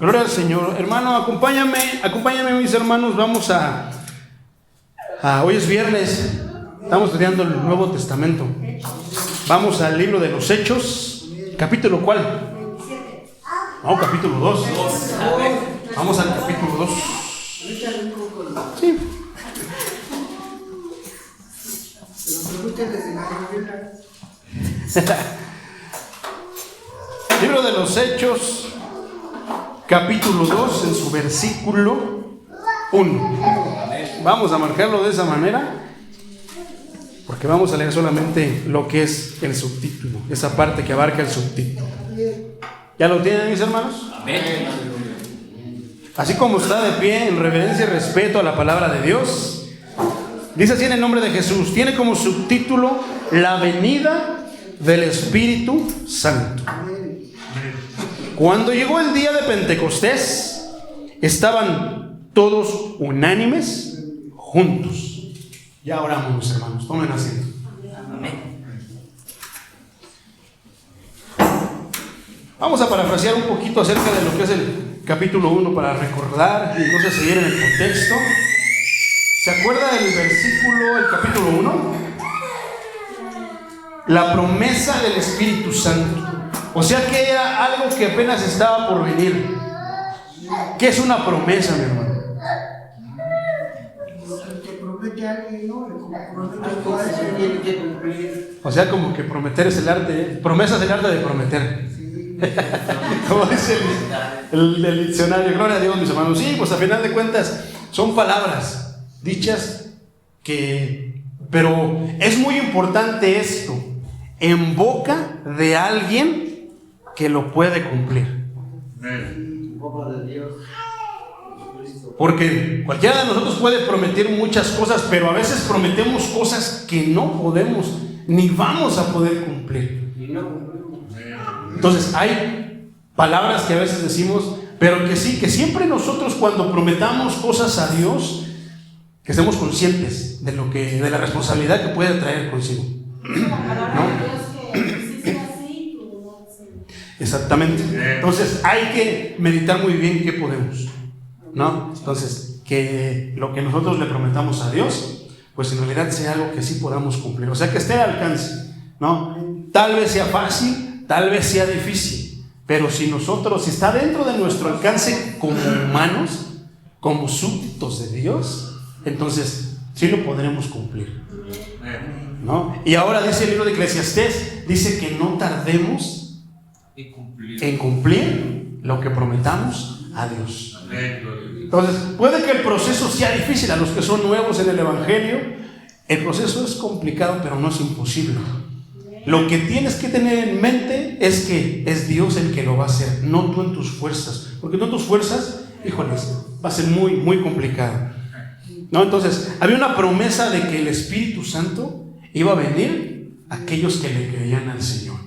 Gloria al Señor. Hermano, acompáñame mis hermanos. Vamos hoy es viernes, estamos estudiando el Nuevo Testamento. Vamos al libro de los Hechos. ¿Capítulo cuál? No, capítulo 2. Vamos al capítulo 2. Sí. Libro de los Hechos, capítulo 2, en su versículo 1. Vamos a marcarlo de esa manera, porque vamos a leer solamente lo que es el subtítulo, esa parte que abarca el subtítulo. ¿Ya lo tienen, mis hermanos? Amén. Así como está de pie en reverencia y respeto a la palabra de Dios, dice así en el nombre de Jesús. Tiene como subtítulo la venida del Espíritu Santo. Cuando llegó el día de Pentecostés, estaban todos unánimes juntos. Ya oramos, mis hermanos, tomen asiento. Amén. Vamos a parafrasear un poquito acerca de lo que es el capítulo 1 para recordar y entonces seguir en el contexto. ¿Se acuerda del versículo, el capítulo 1? La promesa del Espíritu Santo. O sea que era algo que apenas estaba por venir. ¿Qué es una promesa, mi hermano? O sea, como que prometer es el arte. Promesa es el arte de prometer. Como dice el diccionario. Gloria a Dios, mis hermanos. Sí, pues a final de cuentas son palabras dichas pero es muy importante esto en boca de alguien que lo puede cumplir. Porque cualquiera de nosotros puede prometer muchas cosas, pero a veces prometemos cosas que no podemos ni vamos a poder cumplir. Entonces hay palabras que a veces decimos, pero que sí, que siempre nosotros cuando prometamos cosas a Dios, que estemos conscientes de la responsabilidad que puede traer consigo. ¿No? Exactamente. Entonces hay que meditar muy bien qué podemos, ¿no? Entonces, que lo que nosotros le prometamos a Dios, pues en realidad sea algo que sí podamos cumplir. O sea, que esté al alcance, ¿no? Tal vez sea fácil, tal vez sea difícil, pero si está dentro de nuestro alcance como humanos, como súbditos de Dios, entonces sí lo podremos cumplir, ¿no? Y ahora dice el libro de Eclesiastés, dice que no tardemos en cumplir lo que prometamos a Dios. Entonces, puede que el proceso sea difícil a los que son nuevos en el Evangelio. El proceso es complicado, pero no es imposible. Lo que tienes que tener en mente es que es Dios el que lo va a hacer, no tú en tus fuerzas. Porque tú en tus fuerzas, híjoles, va a ser muy, muy complicado, ¿no? Entonces, había una promesa de que el Espíritu Santo iba a venir a aquellos que le creían al Señor.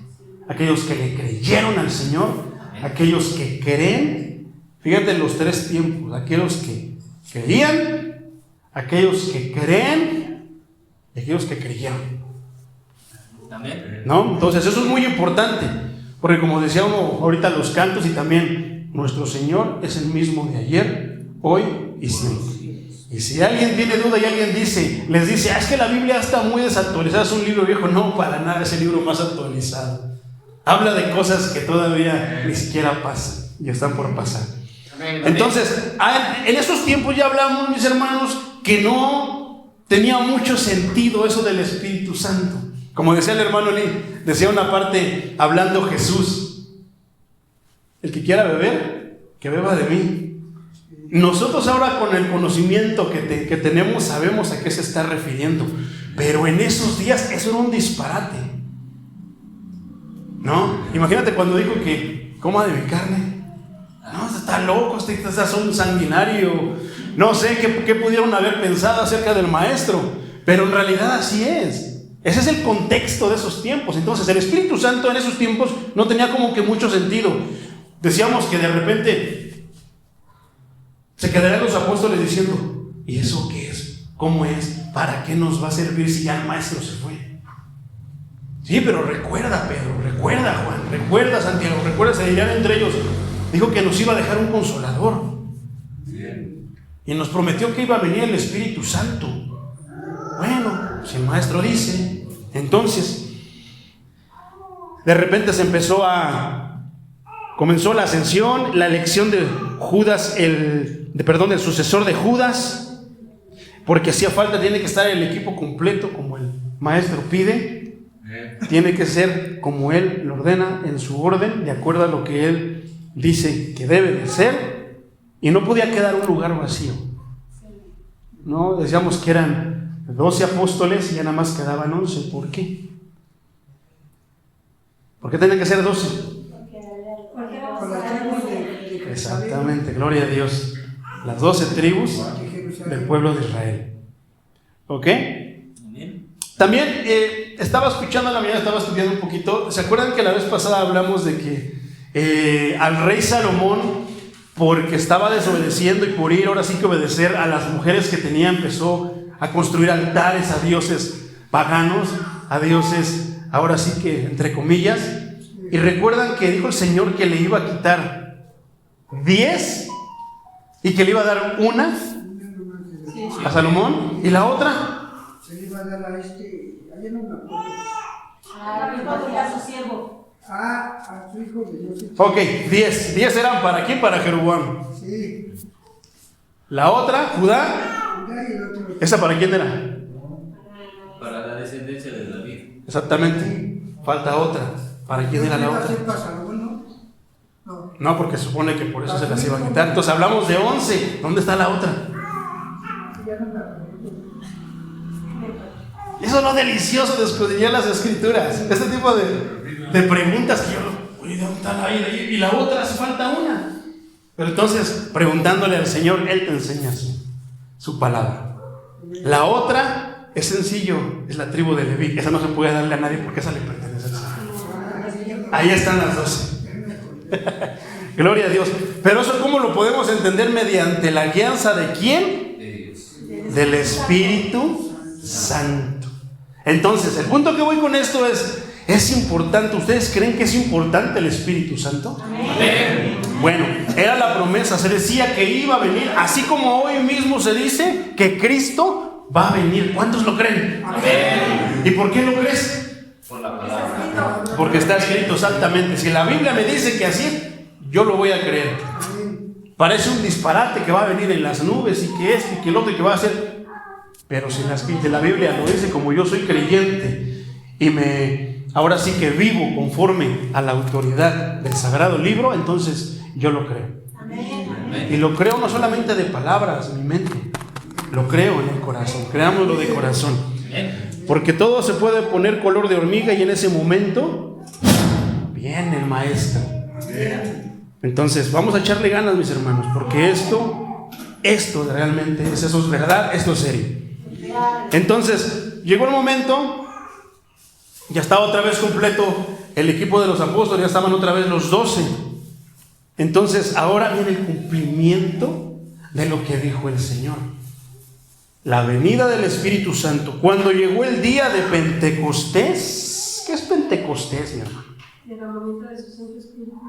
Aquellos que le creyeron al Señor, aquellos que creen. Fíjate los tres tiempos: aquellos que creían, aquellos que creen y aquellos que creyeron. ¿No? Entonces eso es muy importante, porque como decía uno ahorita, los cantos y también nuestro Señor es el mismo de ayer, hoy y siempre. Y si alguien tiene duda y alguien les dice, es que la Biblia está muy desactualizada, es un libro viejo, no, para nada, es el libro más actualizado. Habla de cosas que todavía ni siquiera pasan y están por pasar. Entonces, en esos tiempos ya hablamos, mis hermanos, que no tenía mucho sentido eso del Espíritu Santo. Como decía el hermano Lee, decía una parte hablando Jesús: el que quiera beber, que beba de mí. Nosotros ahora con el conocimiento que tenemos sabemos a qué se está refiriendo, pero en esos días eso era un disparate, ¿no? Imagínate cuando dijo que coma de mi carne. No, está loco, estás un sanguinario. No sé qué pudieron haber pensado acerca del maestro, pero en realidad así es. Ese es el contexto de esos tiempos. Entonces el Espíritu Santo en esos tiempos no tenía como que mucho sentido. Decíamos que de repente se quedarían los apóstoles diciendo, ¿y eso qué es? ¿Cómo es? ¿Para qué nos va a servir si ya el maestro se fue? Sí, pero recuerda Pedro, recuerda Juan, recuerda Santiago, recuerda, se dirían entre ellos, dijo que nos iba a dejar un consolador. Y nos prometió que iba a venir el Espíritu Santo. Bueno, si el maestro dice, entonces, de repente comenzó la ascensión, la elección de Judas, el sucesor de Judas, porque hacía falta, tiene que estar el equipo completo como el maestro pide, tiene que ser como él lo ordena en su orden, de acuerdo a lo que él dice que debe de ser. Y no podía quedar un lugar vacío. No, decíamos que eran 12 apóstoles y ya nada más quedaban 11. ¿Por qué? ¿Por qué tenían que ser 12? Exactamente, gloria a Dios. Las 12 tribus del pueblo de Israel. ¿Ok? También estaba escuchando en la mañana, estaba estudiando un poquito. ¿Se acuerdan que la vez pasada hablamos de que al rey Salomón, porque estaba desobedeciendo y por ir ahora sí que obedecer a las mujeres que tenía, empezó a construir altares a dioses paganos, a dioses ahora sí que entre comillas? Y recuerdan que dijo el Señor que le iba a quitar 10 y que le iba a dar una a Salomón, y la otra se le iba a dar a allá no me acuerdo. A su siervo. A su hijo de Dios. Ok, 10 eran para quién, para Jeroboam. Sí. La otra, Judá, Y el otro. ¿esa para quién era? Para la descendencia de David. Exactamente, falta otra. ¿Para quién era la otra? ¿Para Salomón, no? No, porque supone que por eso se las iba a quitar. Entonces hablamos de 11. ¿Dónde está la otra? Ya no me acuerdo. Eso es lo delicioso de escudriñar las escrituras. Este tipo de preguntas que yo, oye, ¿dónde está la vida? Y la otra, hace falta una. Pero entonces, preguntándole al Señor, Él te enseña su palabra. La otra es sencillo, es la tribu de Leví. Esa no se puede darle a nadie porque esa le pertenece al Señor. Ahí están las 12. Gloria a Dios. Pero eso, ¿cómo lo podemos entender? Mediante la guianza de ¿quién? Del Espíritu Santo. Entonces, el punto que voy con esto es importante. ¿Ustedes creen que es importante el Espíritu Santo? Amén. Bueno, era la promesa, se decía que iba a venir, así como hoy mismo se dice que Cristo va a venir. ¿Cuántos lo creen? Amén. ¿Y por qué lo crees? Por la palabra. Porque está escrito exactamente. Si la Biblia me dice que así es, yo lo voy a creer. Parece un disparate que va a venir en las nubes y que esto y que el otro y que va a hacer. Pero si la Biblia lo dice, como yo soy creyente y ahora sí que vivo conforme a la autoridad del Sagrado Libro, entonces yo lo creo. Amén. Y lo creo no solamente de palabras, en mi mente, lo creo en el corazón. Creámoslo de corazón. Porque todo se puede poner color de hormiga y en ese momento viene el Maestro. Entonces vamos a echarle ganas, mis hermanos, porque esto realmente eso es verdad, esto es serio. Entonces llegó el momento, ya estaba otra vez completo el equipo de los apóstoles, ya estaban otra vez los 12. Entonces ahora viene el cumplimiento de lo que dijo el Señor, la venida del Espíritu Santo. Cuando llegó el día de Pentecostés, ¿qué es Pentecostés, mi hermano? El momento de su Santo Espíritu.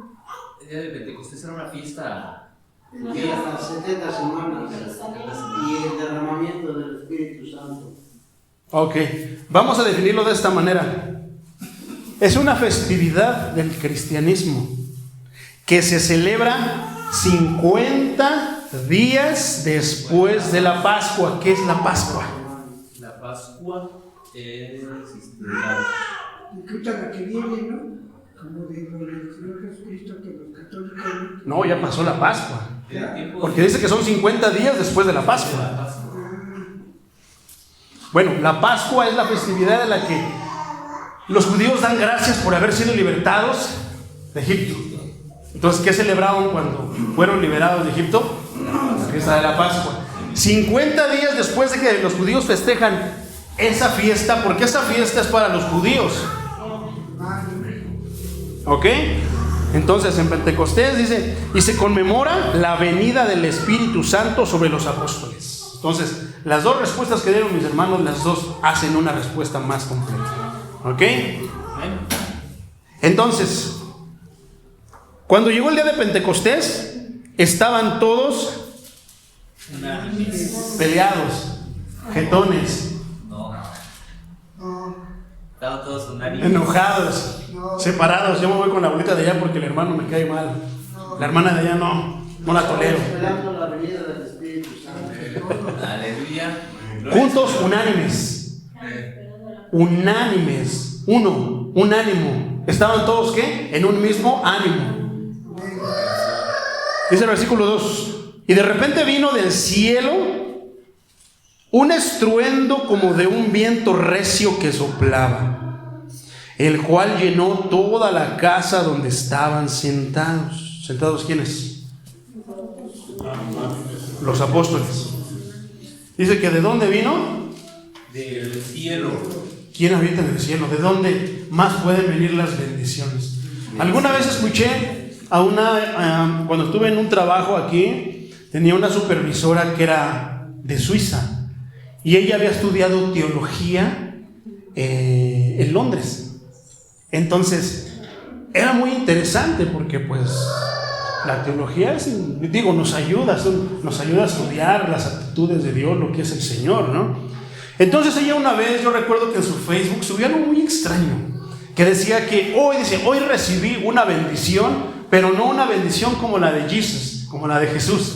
El día de Pentecostés era una fiesta. Y hasta 70 semanas y el derramamiento del Espíritu Santo. Ok, vamos a definirlo de esta manera. Es una festividad del cristianismo que se celebra 50 días después de la Pascua. ¿Qué es la Pascua? La Pascua es Incluso la que viene, ¿no? Como de lo del Señor Jesucristo, que los católicos. No, ya pasó la Pascua. el tiempo Porque dice que son 50 días después de la de la Pascua. Pascua. Bueno, la Pascua es la festividad en la que los judíos dan gracias por haber sido libertados de Egipto. Entonces, ¿qué celebraron cuando fueron liberados de Egipto? La fiesta de la Pascua. 50 días después de que los judíos festejan esa fiesta, porque esa fiesta es para los judíos. ¿Ok? Entonces en Pentecostés dice, y se conmemora la venida del Espíritu Santo sobre los apóstoles. Entonces, las dos respuestas que dieron mis hermanos, las dos hacen una respuesta más completa. ¿Ok? Entonces, Cuando llegó el día de Pentecostés, estaban todos Unánimes. peleados, jetones, No, No, estaban todos unánimes. enojados, no, separados. Yo me voy con la abuelita de allá porque el hermano me cae mal. La hermana de allá no la tolero. Esperando la venida del Espíritu Santo. Aleluya. Juntos, unánimes. Unánimes. Uno, un ánimo. ¿Estaban todos qué? En un mismo ánimo. Dice el versículo 2. Y de repente vino del cielo un estruendo como de un viento recio que soplaba, el cual llenó toda la casa donde estaban sentados. ¿Sentados quiénes? Los apóstoles. Dice que ¿de dónde vino? Del cielo. ¿Quién habita en el cielo? ¿De dónde más pueden venir las bendiciones? Alguna vez escuché a cuando estuve en un trabajo aquí, tenía una supervisora que era de Suiza y ella había estudiado teología en Londres. Entonces, era muy interesante porque pues la teología nos ayuda a estudiar las actitudes de Dios, lo que es el Señor, ¿no? Entonces ella una vez, yo recuerdo que en su Facebook subió algo muy extraño, que decía que hoy recibí una bendición, pero no una bendición como la de Jesús,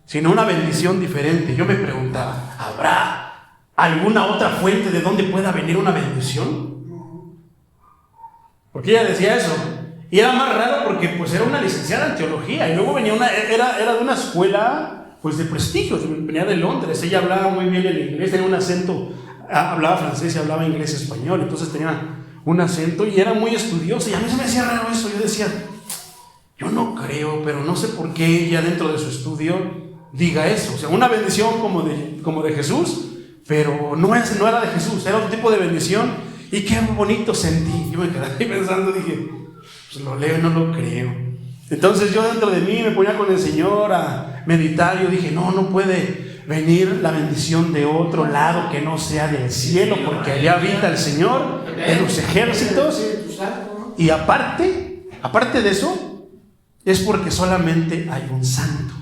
sino una bendición diferente. Yo me preguntaba, ¿habrá alguna otra fuente de donde pueda venir una bendición? Porque ella decía eso. Y era más raro porque pues era una licenciada en teología y luego venía era de una escuela pues de prestigio, venía de Londres. Ella hablaba muy bien el inglés, tenía un acento, hablaba francés y hablaba inglés y español, entonces tenía un acento y era muy estudiosa y a mí se me hacía raro eso. Yo decía, yo no creo, pero no sé por qué ella dentro de su estudio diga eso. O sea, una bendición como de Jesús, pero no era de Jesús, era otro tipo de bendición. Y qué bonito sentí. Yo me quedé ahí pensando, dije, pues lo leo y no lo creo. Entonces yo dentro de mí me ponía con el Señor a meditar. Yo dije, no puede venir la bendición de otro lado que no sea del cielo, porque allá habita el Señor en los ejércitos. Y aparte de eso, es porque solamente hay un santo.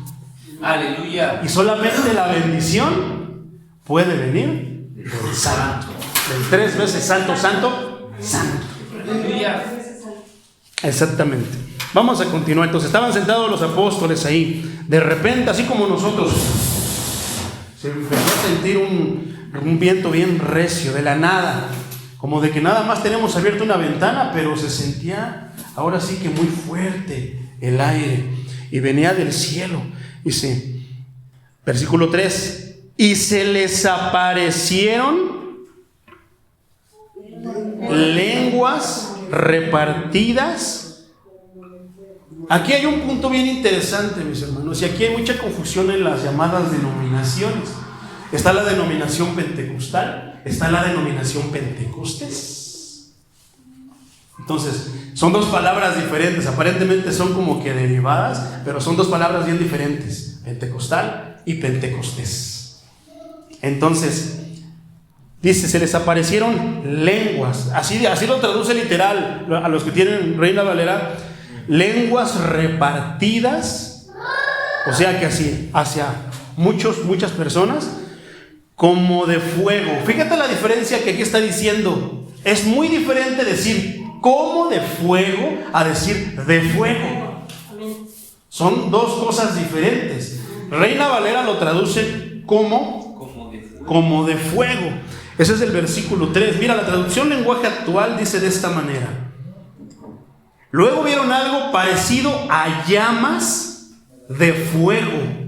Aleluya. Y solamente la bendición puede venir del santo, del 3 veces santo, santo, santo. Aleluya. Exactamente. Vamos a continuar. Entonces estaban sentados los apóstoles ahí. De repente, así como nosotros, se empezó a sentir un viento bien recio de la nada, como de que nada más tenemos abierta una ventana, pero se sentía ahora sí que muy fuerte el aire y venía del cielo. Dice, versículo 3, y se les aparecieron lenguas repartidas. Aquí hay un punto bien interesante, mis hermanos, y aquí hay mucha confusión en las llamadas denominaciones. Está la denominación pentecostal, está la denominación Pentecostés. Entonces, son dos palabras diferentes, aparentemente son como que derivadas, pero son dos palabras bien diferentes, pentecostal y Pentecostés. Entonces, dice, se les aparecieron lenguas, así lo traduce literal, a los que tienen Reina Valera, lenguas repartidas, o sea que así, hacia muchas personas, como de fuego. Fíjate la diferencia que aquí está diciendo. Es muy diferente decir como de fuego a decir de fuego. Son dos cosas diferentes. Reina Valera lo traduce como de fuego. Ese es el versículo 3. Mira, la traducción lenguaje actual dice de esta manera: luego vieron algo parecido a llamas de fuego.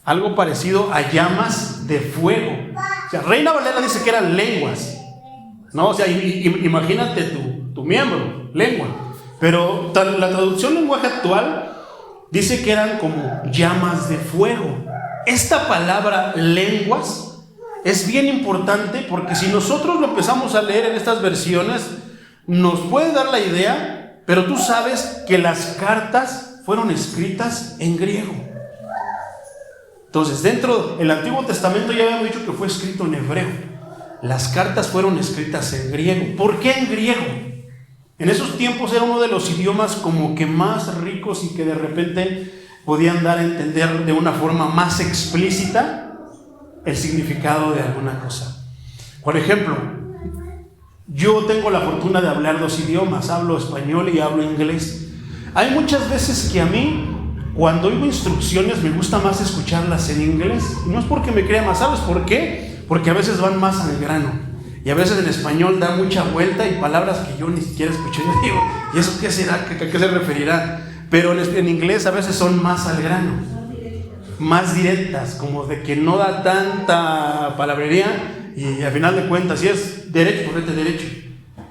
Algo parecido a llamas de fuego. O sea, Reina Valera dice que eran lenguas, ¿no? O sea, imagínate tu miembro, lengua. Pero la traducción lenguaje actual dice que eran como llamas de fuego. Esta palabra lenguas es bien importante porque si nosotros lo empezamos a leer en estas versiones, nos puede dar la idea, pero tú sabes que las cartas fueron escritas en griego. Entonces, dentro del Antiguo Testamento ya habíamos dicho que fue escrito en hebreo. Las cartas fueron escritas en griego. ¿Por qué en griego? En esos tiempos era uno de los idiomas como que más ricos y que de repente podían dar a entender de una forma más explícita el significado de alguna cosa. Por ejemplo, yo tengo la fortuna de hablar 2 idiomas, hablo español y hablo inglés. Hay muchas veces que a mí, cuando oigo instrucciones, me gusta más escucharlas en inglés. No es porque me crea más, ¿sabes por qué? Porque a veces van más al grano. Y a veces en español da mucha vuelta y palabras que yo ni siquiera escuché. Yo digo, ¿y eso qué será? ¿A qué se referirá? Pero en inglés a veces son más al grano, más directas, como de que no da tanta palabrería y al final de cuentas, si es derecho, correte derecho.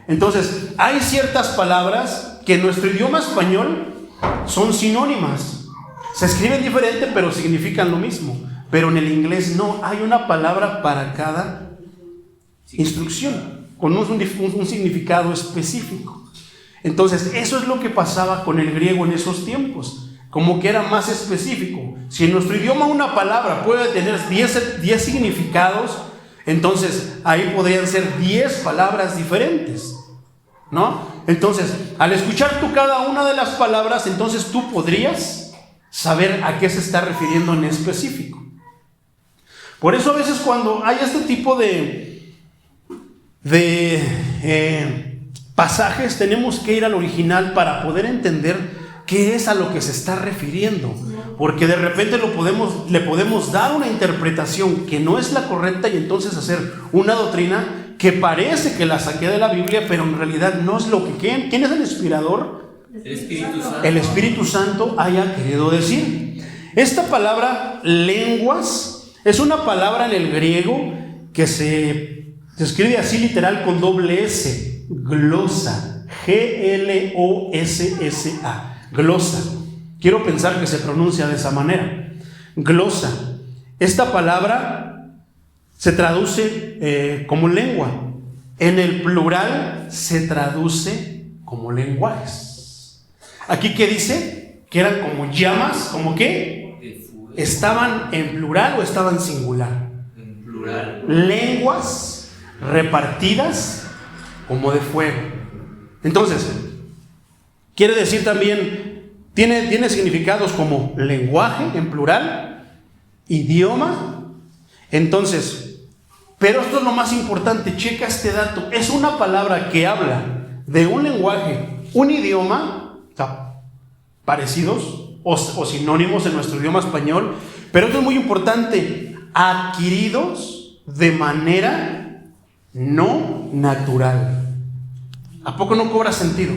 Entonces, hay ciertas palabras que en nuestro idioma español son sinónimas. Se escriben diferente, pero significan lo mismo. Pero en el inglés no, hay una palabra para cada instrucción, con un significado específico. Entonces, eso es lo que pasaba con el griego en esos tiempos, como que era más específico. Si en nuestro idioma una palabra puede tener 10 significados, entonces ahí podrían ser 10 palabras diferentes, ¿no? Entonces, al escuchar tú cada una de las palabras, entonces tú podrías saber a qué se está refiriendo en específico. Por eso a veces cuando hay este tipo de pasajes, tenemos que ir al original para poder entender qué es a lo que se está refiriendo, porque de repente le podemos dar una interpretación que no es la correcta y entonces hacer una doctrina que parece que la saqué de la Biblia, pero en realidad no es lo que ¿quién es el inspirador? El Espíritu Santo. El Espíritu Santo haya querido decir. Esta palabra lenguas es una palabra en el griego que se escribe así literal con doble S, glosa, Glossa, glosa. Quiero pensar que se pronuncia de esa manera, glosa. Esta palabra se traduce como lengua. En el plural se traduce como lenguajes. Aquí ¿qué dice? Que eran como llamas, ¿como qué? ¿Estaban en plural o estaban singular? En plural. Lenguas repartidas como de fuego. Entonces, quiere decir también, tiene significados como lenguaje en plural, idioma. Entonces, pero esto es lo más importante, checa este dato, es una palabra que habla de un lenguaje, un idioma, o sea, parecidos o sinónimos en nuestro idioma español, pero esto es muy importante, adquiridos de manera no natural. ¿A poco no cobra sentido?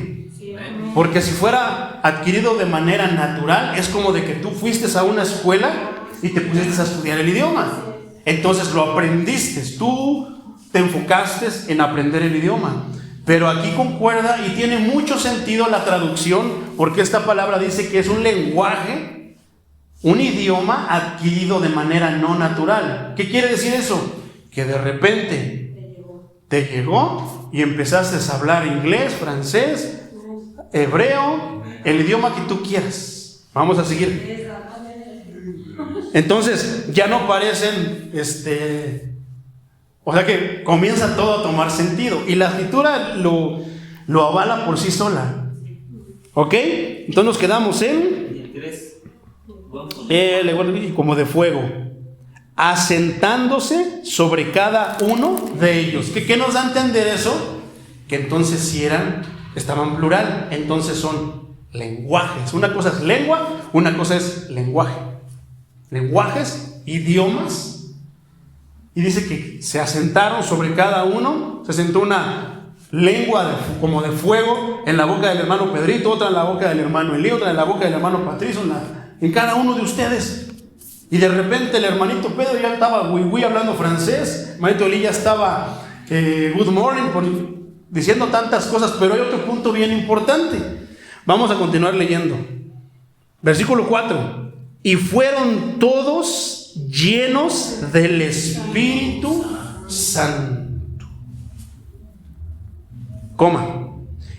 Porque si fuera adquirido de manera natural, es como de que tú fuiste a una escuela y te pusiste a estudiar el idioma. Entonces lo aprendiste, tú te enfocaste en aprender el idioma. Pero aquí concuerda y tiene mucho sentido la traducción, porque esta palabra dice que es un lenguaje, un idioma adquirido de manera no natural. ¿Qué quiere decir eso? Que de repente te llegó y empezaste a hablar inglés, francés, hebreo, el idioma que tú quieras. Vamos a seguir. Entonces ya no parecen o sea que comienza todo a tomar sentido y la escritura lo avala por sí sola. ¿Ok? Entonces nos quedamos en como de fuego, asentándose sobre cada uno de ellos. ¿Qué nos da a entender eso? Que entonces si estaban plural, entonces son lenguajes. Una cosa es lengua, una cosa es lenguaje. Lenguajes, idiomas. Y dice que se asentaron sobre cada uno, se sentó una lengua como de fuego en la boca del hermano Pedrito, otra en la boca del hermano Elí, otra en la boca del hermano Patricio, en cada uno de ustedes. Y de repente el hermanito Pedro ya estaba hablando francés, el hermanito Elí ya estaba good morning, diciendo tantas cosas, pero hay otro punto bien importante. Vamos a continuar leyendo. Versículo 4. Y fueron todos llenos del Espíritu Santo.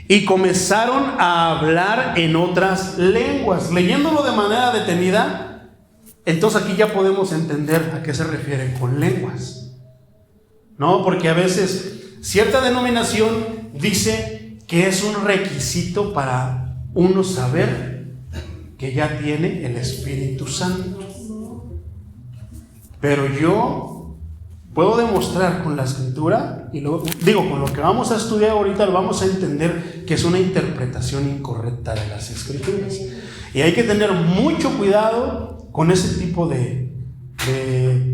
Y comenzaron a hablar en otras lenguas. Leyéndolo de manera detenida, entonces aquí ya podemos entender a qué se refiere con lenguas. No, porque a veces cierta denominación dice que es un requisito para uno saber que ya tiene el Espíritu Santo. Pero yo puedo demostrar con la Escritura, y luego digo, con lo que vamos a estudiar ahorita, lo vamos a entender que es una interpretación incorrecta de las Escrituras. Y hay que tener mucho cuidado con ese tipo de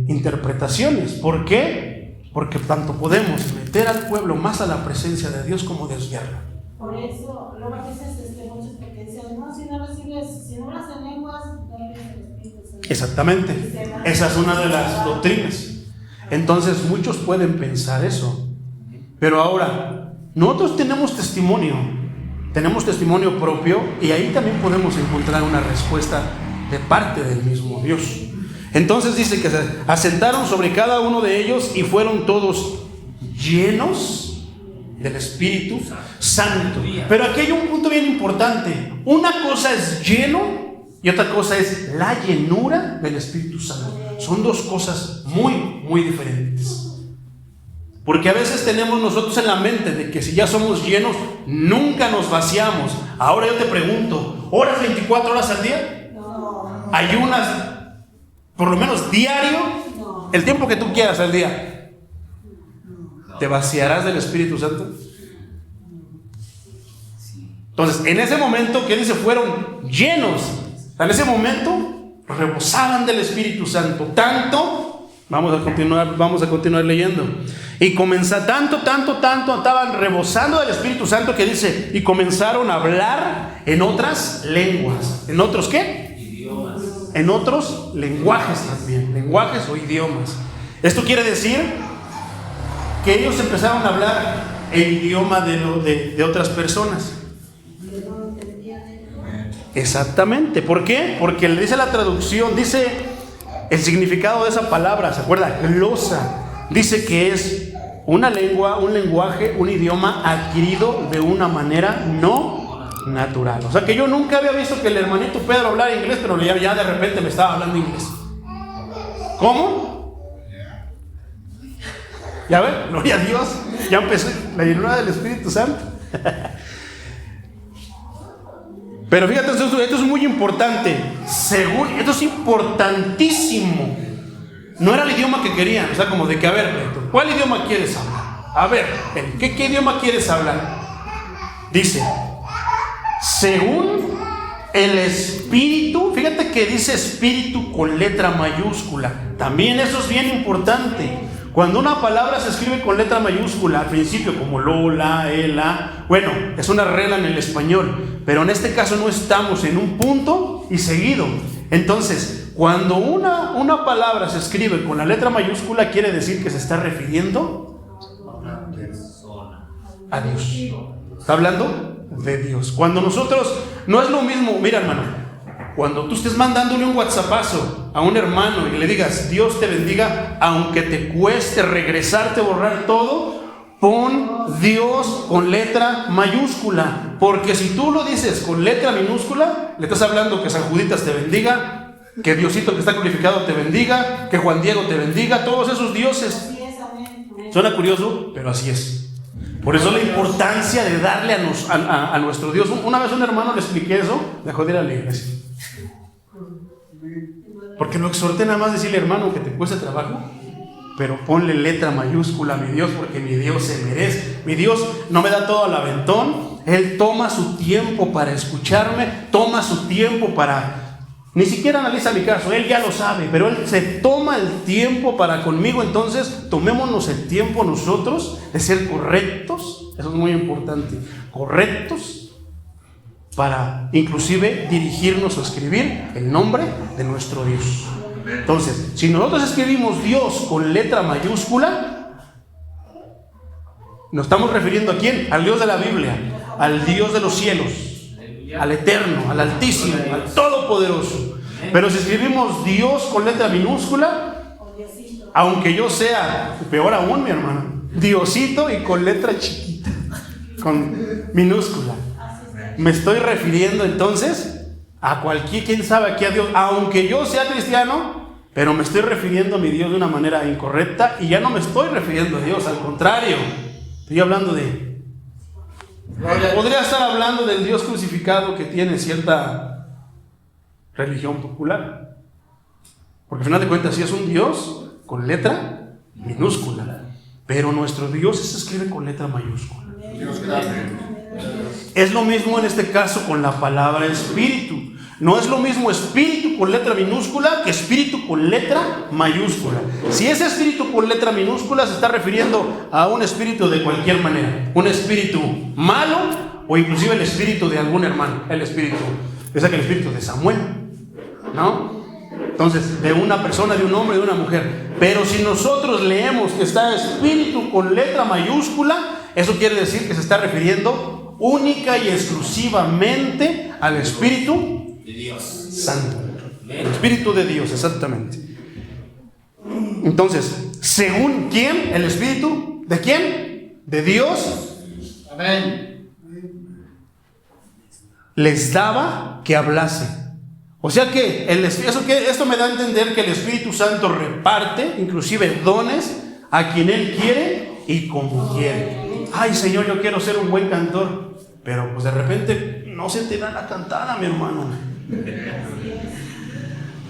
interpretaciones. ¿Por qué? Porque tanto podemos meter al pueblo más a la presencia de Dios como desviarlo. Por eso, luego a veces muchos porque dicen, no, si no hablas en lenguas, no tienes el Espíritu Santo. Exactamente. Esa es una de las doctrinas. Entonces muchos pueden pensar eso. Pero ahora, nosotros tenemos testimonio propio, y ahí también podemos encontrar una respuesta de parte del mismo Dios. Entonces dice que se asentaron sobre cada uno de ellos y fueron todos llenos del Espíritu Santo. Pero aquí hay un punto bien importante. Una cosa es lleno y otra cosa es la llenura del Espíritu Santo. Son dos cosas muy, muy diferentes. Porque a veces tenemos nosotros en la mente de que si ya somos llenos, nunca nos vaciamos. Ahora yo te pregunto, ¿oras 24 horas al día? No. ¿Ayunas por lo menos diario? No. El tiempo que tú quieras al día. ¿Te vaciarás del Espíritu Santo? Entonces, en ese momento, ¿qué dice? Fueron llenos. En ese momento, rebosaban del Espíritu Santo. Tanto, vamos a continuar leyendo. Y tanto, estaban rebosando del Espíritu Santo que dice, y comenzaron a hablar en otras lenguas. ¿En otros qué? Idiomas. En otros lenguajes también, lenguajes o idiomas. Esto quiere decir que ellos empezaron a hablar el idioma de otras personas. Exactamente. ¿Por qué? Porque le dice la traducción, dice el significado de esa palabra, ¿se acuerda? Glosa. Dice que es una lengua, un lenguaje, un idioma adquirido de una manera no natural. O sea que yo nunca había visto que el hermanito Pedro hablara inglés, pero ya de repente me estaba hablando inglés. ¿Cómo? Ya ven, gloria a Dios, ya empecé la llenura del Espíritu Santo. Pero fíjate, esto es muy importante. Esto es importantísimo. No era el idioma que querían, o sea, como de que, a ver, ¿cuál idioma quieres hablar? A ver, ¿qué idioma quieres hablar? Dice, según el Espíritu, fíjate que dice Espíritu con letra mayúscula. También eso es bien importante. Cuando una palabra se escribe con letra mayúscula, al principio como lo, la, la, bueno, es una regla en el español, pero en este caso no estamos en un punto y seguido. Entonces, cuando una palabra se escribe con la letra mayúscula, quiere decir que se está refiriendo a Dios. Está hablando de Dios. Cuando nosotros, no es lo mismo, mira hermano, cuando tú estés mandándole un WhatsAppazo a un hermano y le digas, Dios te bendiga, aunque te cueste regresarte, borrar todo, pon Dios con letra mayúscula. Porque si tú lo dices con letra minúscula, le estás hablando que San Juditas te bendiga, que Diosito que está glorificado te bendiga, que Juan Diego te bendiga, todos esos dioses. Suena curioso, pero así es. Por eso la importancia de darle a nuestro Dios. Una vez un hermano le expliqué eso, dejó de ir a la iglesia. Porque lo exhorté nada más decirle, hermano, que te cueste trabajo, pero ponle letra mayúscula a mi Dios, porque mi Dios se merece. Mi Dios no me da todo al aventón. Él toma su tiempo para escucharme, toma su tiempo para... Ni siquiera analiza mi caso, Él ya lo sabe, pero Él se toma el tiempo para conmigo. Entonces, tomémonos el tiempo nosotros de ser correctos. Eso es muy importante. Correctos para inclusive dirigirnos o escribir el nombre de nuestro Dios. Entonces, si nosotros escribimos Dios con letra mayúscula, nos estamos refiriendo ¿a quién? Al Dios de la Biblia, al Dios de los cielos, al Eterno, al Altísimo, al Todopoderoso. Pero si escribimos Dios con letra minúscula, aunque yo sea, peor aún mi hermano, Diosito y con letra chiquita, con minúscula, me estoy refiriendo entonces a quién sabe aquí a Dios, aunque yo sea cristiano, pero me estoy refiriendo a mi Dios de una manera incorrecta, y ya no me estoy refiriendo a Dios, al contrario, estoy hablando de Podría estar hablando del Dios crucificado que tiene cierta religión popular. Porque al final de cuentas sí es un Dios con letra minúscula. Pero nuestro Dios se escribe con letra mayúscula. Es lo mismo en este caso con la palabra espíritu. No es lo mismo espíritu con letra minúscula que espíritu con letra mayúscula. Si es espíritu con letra minúscula, se está refiriendo a un espíritu de cualquier manera. Un espíritu malo o inclusive el espíritu de algún hermano. El espíritu de Samuel, ¿no? Entonces, de una persona, de un hombre, de una mujer. Pero si nosotros leemos que está espíritu con letra mayúscula, eso quiere decir que se está refiriendo única y exclusivamente al Espíritu de Dios Santo. El Espíritu de Dios, exactamente. Entonces, ¿según quién? ¿El Espíritu? ¿De quién? ¿De Dios? Amén. Les daba que hablase. O sea que esto me da a entender que el Espíritu Santo reparte inclusive dones a quien Él quiere y como quiere. Ay, Señor, yo quiero ser un buen cantor, pero pues de repente no se te da la cantada, mi hermano.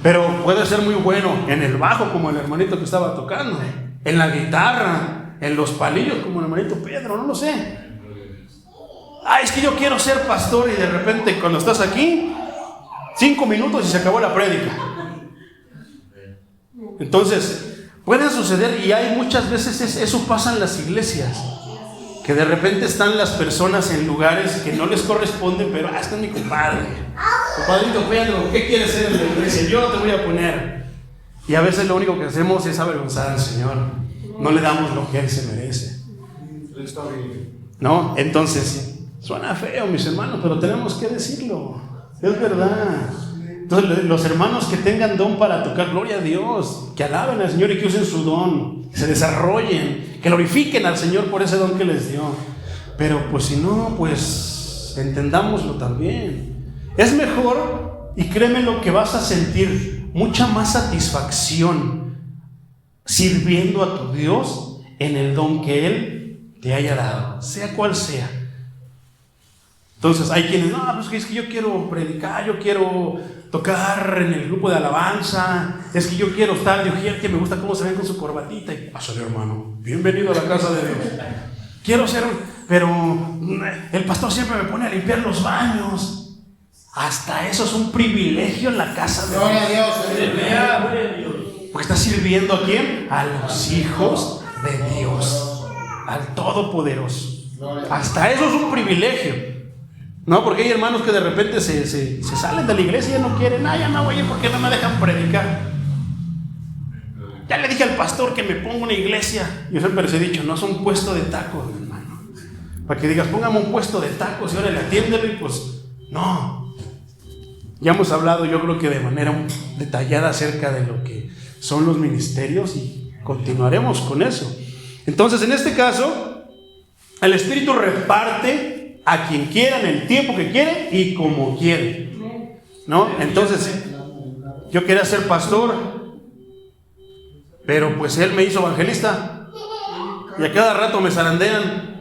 Pero puede ser muy bueno en el bajo, como el hermanito que estaba tocando, en la guitarra, en los palillos, como el hermanito Pedro, no lo sé. Ay, es que yo quiero ser pastor, y de repente cuando estás aquí 5 minutos y se acabó la prédica. Entonces, puede suceder, y hay muchas veces eso pasa en las iglesias, que de repente están las personas en lugares que no les corresponden, pero este es mi compadre. Compadrito Pedro, ¿qué quieres ser en la iglesia? Yo te voy a poner. Y a veces lo único que hacemos es avergonzar al Señor. No le damos lo que Él se merece. ¿No? Entonces, suena feo, mis hermanos, pero tenemos que decirlo. Es verdad. Entonces, los hermanos que tengan don para tocar, gloria a Dios, que alaben al Señor y que usen su don, que se desarrollen, que glorifiquen al Señor por ese don que les dio. Pero pues si no, pues entendámoslo también. Es mejor, y créeme lo que vas a sentir, mucha más satisfacción sirviendo a tu Dios en el don que Él te haya dado, sea cual sea. Entonces hay quienes, no, pues es que yo quiero predicar, yo quiero tocar en el grupo de alabanza, es que yo quiero estar de ujier, que me gusta cómo se ven con su corbatita. Y pásale, hermano, bienvenido a la casa de Dios. Quiero ser, pero el pastor siempre me pone a limpiar los baños. Hasta eso es un privilegio en la casa de Dios. Gloria a Dios. Porque está sirviendo ¿a quién? A los hijos de Dios, al Todopoderoso. Hasta eso es un privilegio. No, porque hay hermanos que de repente se salen de la iglesia y ya no quieren. Ya me voy a ir porque no me dejan predicar. Ya le dije al pastor que me ponga una iglesia. Yo siempre les he dicho, no es un puesto de tacos, hermano. Para que digas, póngame un puesto de tacos y ahora le atiéndelo, y pues, no. Ya hemos hablado, yo creo que de manera detallada acerca de lo que son los ministerios, y continuaremos con eso. Entonces, en este caso, el Espíritu reparte a quien quiera, en el tiempo que quiere y como quiere, ¿no? Entonces, yo quería ser pastor, pero pues Él me hizo evangelista, y a cada rato me zarandean,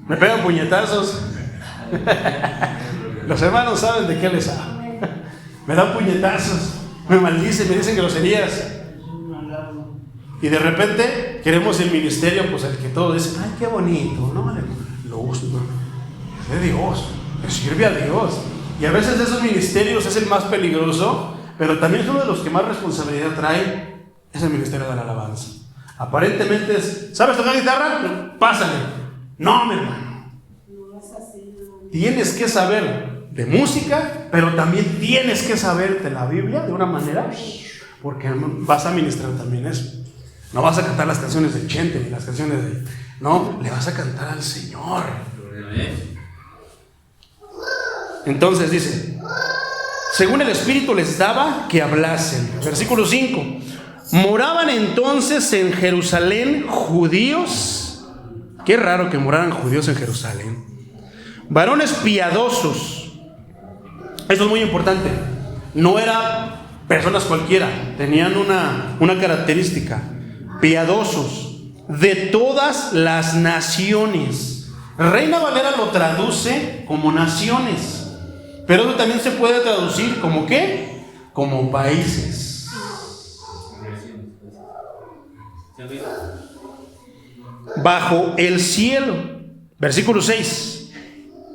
me pegan puñetazos. Los hermanos saben de qué les hablo. Me dan puñetazos, me maldicen, me dicen groserías. Y de repente queremos el ministerio, pues el que todos dicen, ay, qué bonito, ¿no? Lo uso, es de Dios, le sirve a Dios. Y a veces de esos ministerios es el más peligroso, pero también es uno de los que más responsabilidad trae, es el ministerio de la alabanza. Aparentemente es, ¿sabes tocar guitarra? Pásale. No, mi hermano. Tienes que saber de música, pero también tienes que saber de la Biblia de una manera, porque vas a ministrar también eso. No vas a cantar las canciones de Chente ni las canciones de... No, le vas a cantar al Señor. Entonces dice, según el Espíritu les daba que hablasen. Versículo 5. Moraban entonces en Jerusalén judíos. Qué raro que moraran judíos en Jerusalén. Varones piadosos. Esto es muy importante. No eran personas cualquiera. Tenían una característica. Piadosos de todas las naciones. Reina Valera lo traduce como naciones, pero eso también se puede traducir como ¿qué? Como países. Bajo el cielo, versículo 6.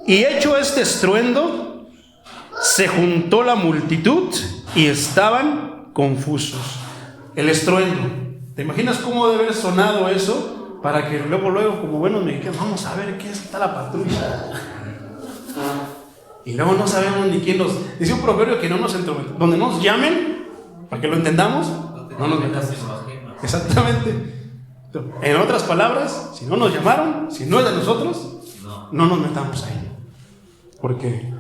Y hecho este estruendo, se juntó la multitud y estaban confusos. El estruendo. ¿Te imaginas cómo debe haber sonado eso? Para que luego, como buenos mexicanos, vamos a ver qué está la patrulla. Y luego no sabemos ni quién nos... Dice un proverbio que no nos entrometamos. Donde nos llamen, para que lo entendamos, no nos metamos. Exactamente. En otras palabras, si no nos llamaron, si no es de nosotros, no nos metamos ahí. Porque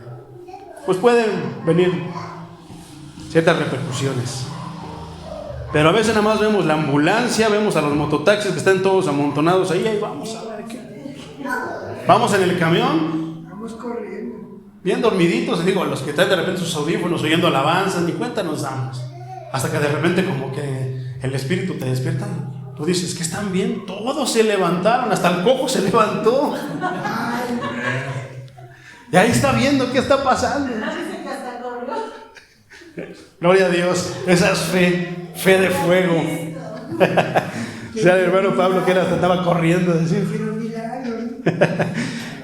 pues pueden venir ciertas repercusiones. Pero a veces nada más vemos la ambulancia, vemos a los mototaxis que están todos amontonados ahí vamos a ver qué. Vamos en el camión, Vamos corriendo. bien dormiditos, digo, los que traen de repente sus audífonos oyendo alabanzas, ni cuenta nos damos. Hasta que de repente como que el espíritu te despierta. Tú dices, ¿qué están bien? Todos se levantaron, hasta el cojo se levantó. Y ahí está viendo qué está pasando. Dicen que hasta corrió. Gloria a Dios, esa es fe de fuego. O sea, el hermano Pablo que estaba corriendo, decir. Pero milagro, ¿no?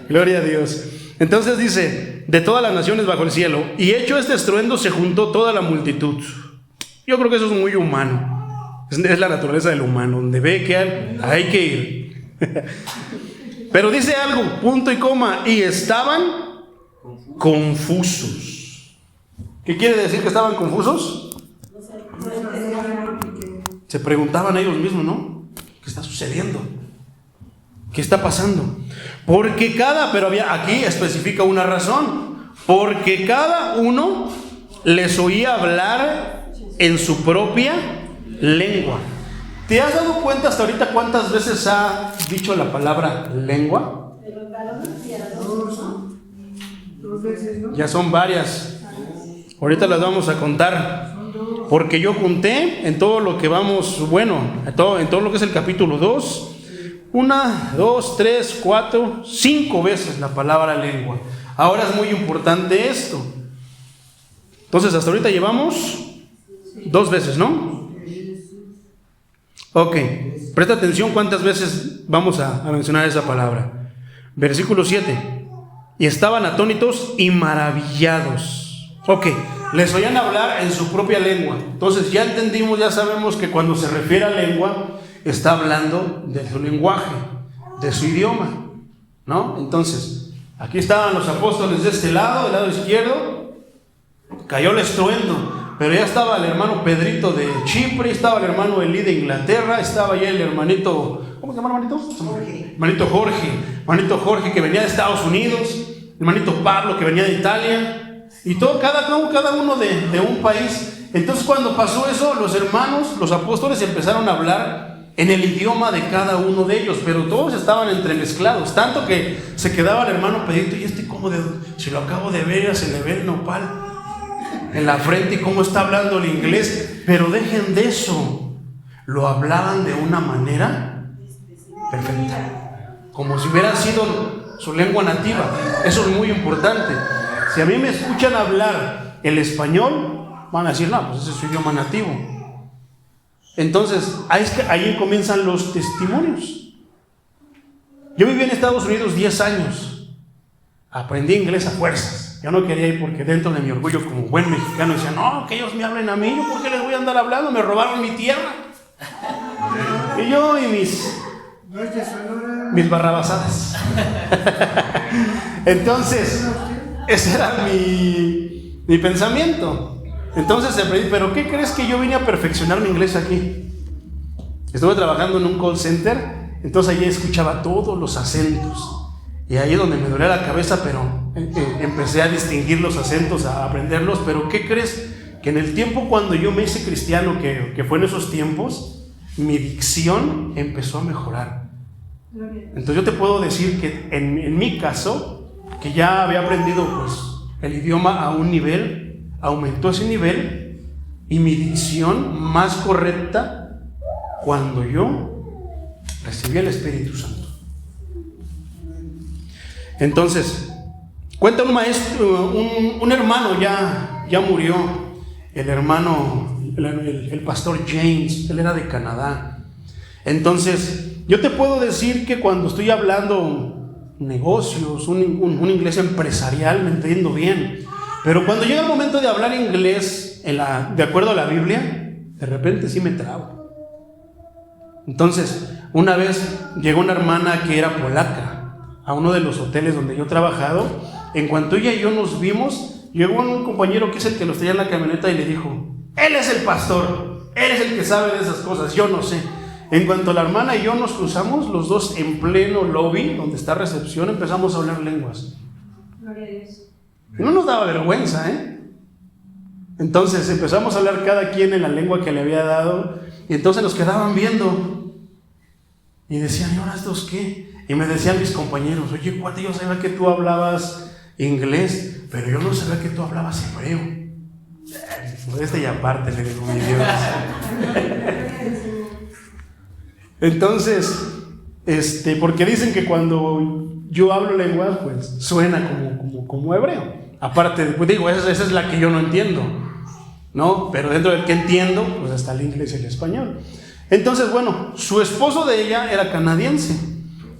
Gloria a Dios. Entonces dice, de todas las naciones bajo el cielo, y hecho este estruendo se juntó toda la multitud. Yo creo que eso es muy humano. Es la naturaleza del humano, donde ve que hay que ir. Pero dice algo, punto y coma, y estaban confusos. ¿Qué quiere decir que estaban confusos? Se preguntaban ellos mismos, ¿no? ¿Qué está sucediendo? ¿Qué está pasando? Porque pero aquí especifica una razón. Porque cada uno les oía hablar en su propia lengua. ¿Te has dado cuenta hasta ahorita cuántas veces ha dicho la palabra lengua? Dos veces, ¿no? Ya son varias. Ahorita las vamos a contar. Porque yo conté en todo lo que vamos, en todo lo que es el capítulo 2, 1, 2, 3, 4, 5 veces la palabra lengua. Ahora es muy importante esto. Entonces hasta ahorita llevamos 2 veces, ¿no? Ok, presta atención cuántas veces vamos a mencionar esa palabra. Versículo 7. Y estaban atónitos y maravillados. Ok, les oían hablar en su propia lengua. Entonces ya entendimos, ya sabemos que cuando se refiere a lengua, está hablando de su lenguaje, de su idioma, ¿no? Entonces, aquí estaban los apóstoles de este lado, del lado izquierdo, cayó el estruendo, pero ya estaba el hermano Pedrito de Chipre, estaba el hermano Elí de Inglaterra, estaba ya el hermanito, ¿cómo se llama hermanito? Hermanito Jorge que venía de Estados Unidos, hermanito Pablo que venía de Italia, y cada uno de un país. Entonces cuando pasó eso, los hermanos, los apóstoles empezaron a hablar en el idioma de cada uno de ellos, pero todos estaban entremezclados, tanto que se quedaba el hermano Pedrito, y cómo si lo acabo de ver, se le ve el nopal en la frente y cómo está hablando el inglés. Pero dejen de eso, lo hablaban de una manera perfecta, como si hubiera sido su lengua nativa. Eso es muy importante. Si a mí me escuchan hablar el español, van a decir, no, pues ese es su idioma nativo. Entonces, ahí comienzan los testimonios. Yo viví en Estados Unidos 10 años. Aprendí inglés a fuerzas. Yo no quería ir porque dentro de mi orgullo como buen mexicano decía, no, que ellos me hablen a mí, ¿yo por qué les voy a andar hablando? Me robaron mi tierra. Y yo y mis barrabasadas. Entonces, ese era mi pensamiento. Entonces aprendí, pero ¿qué crees que yo vine a perfeccionar mi inglés aquí? Estuve trabajando en un call center, entonces allí escuchaba todos los acentos. Y ahí es donde me dolía la cabeza, pero empecé a distinguir los acentos, a aprenderlos. Pero ¿qué crees? Que en el tiempo cuando yo me hice cristiano, que fue en esos tiempos, mi dicción empezó a mejorar. Entonces yo te puedo decir que en mi caso, que ya había aprendido pues el idioma a un nivel, aumentó ese nivel, y mi dicción más correcta cuando yo recibí el Espíritu Santo. Entonces, cuenta un maestro, un hermano ya murió, el hermano, el pastor James, él era de Canadá. Entonces, yo te puedo decir que cuando estoy hablando negocios, un inglés empresarial, me entiendo bien. Pero cuando llega el momento de hablar inglés de acuerdo a la Biblia, de repente sí me trabo. Entonces, una vez llegó una hermana que era polaca a uno de los hoteles donde yo he trabajado. En cuanto ella y yo nos vimos, llegó un compañero que es el que los traía en la camioneta y le dijo: él es el pastor, él es el que sabe de esas cosas, yo no sé. En cuanto la hermana y yo nos cruzamos, los dos en pleno lobby, donde está recepción, empezamos a hablar lenguas. Gloria a Dios. No nos daba vergüenza, Entonces empezamos a hablar cada quien en la lengua que le había dado, y entonces nos quedaban viendo y decían: ¿y ahora estos qué? Y me decían mis compañeros: oye, cuate, yo sabía que tú hablabas inglés, pero yo no sabía que tú hablabas hebreo. Modestia y aparte, le digo, mi Dios. Entonces, porque dicen que cuando yo hablo lenguas, pues suena como hebreo. Aparte, pues digo, esa es la que yo no entiendo, ¿no? Pero dentro del que entiendo, pues está el inglés y el español. Entonces, bueno, su esposo de ella era canadiense,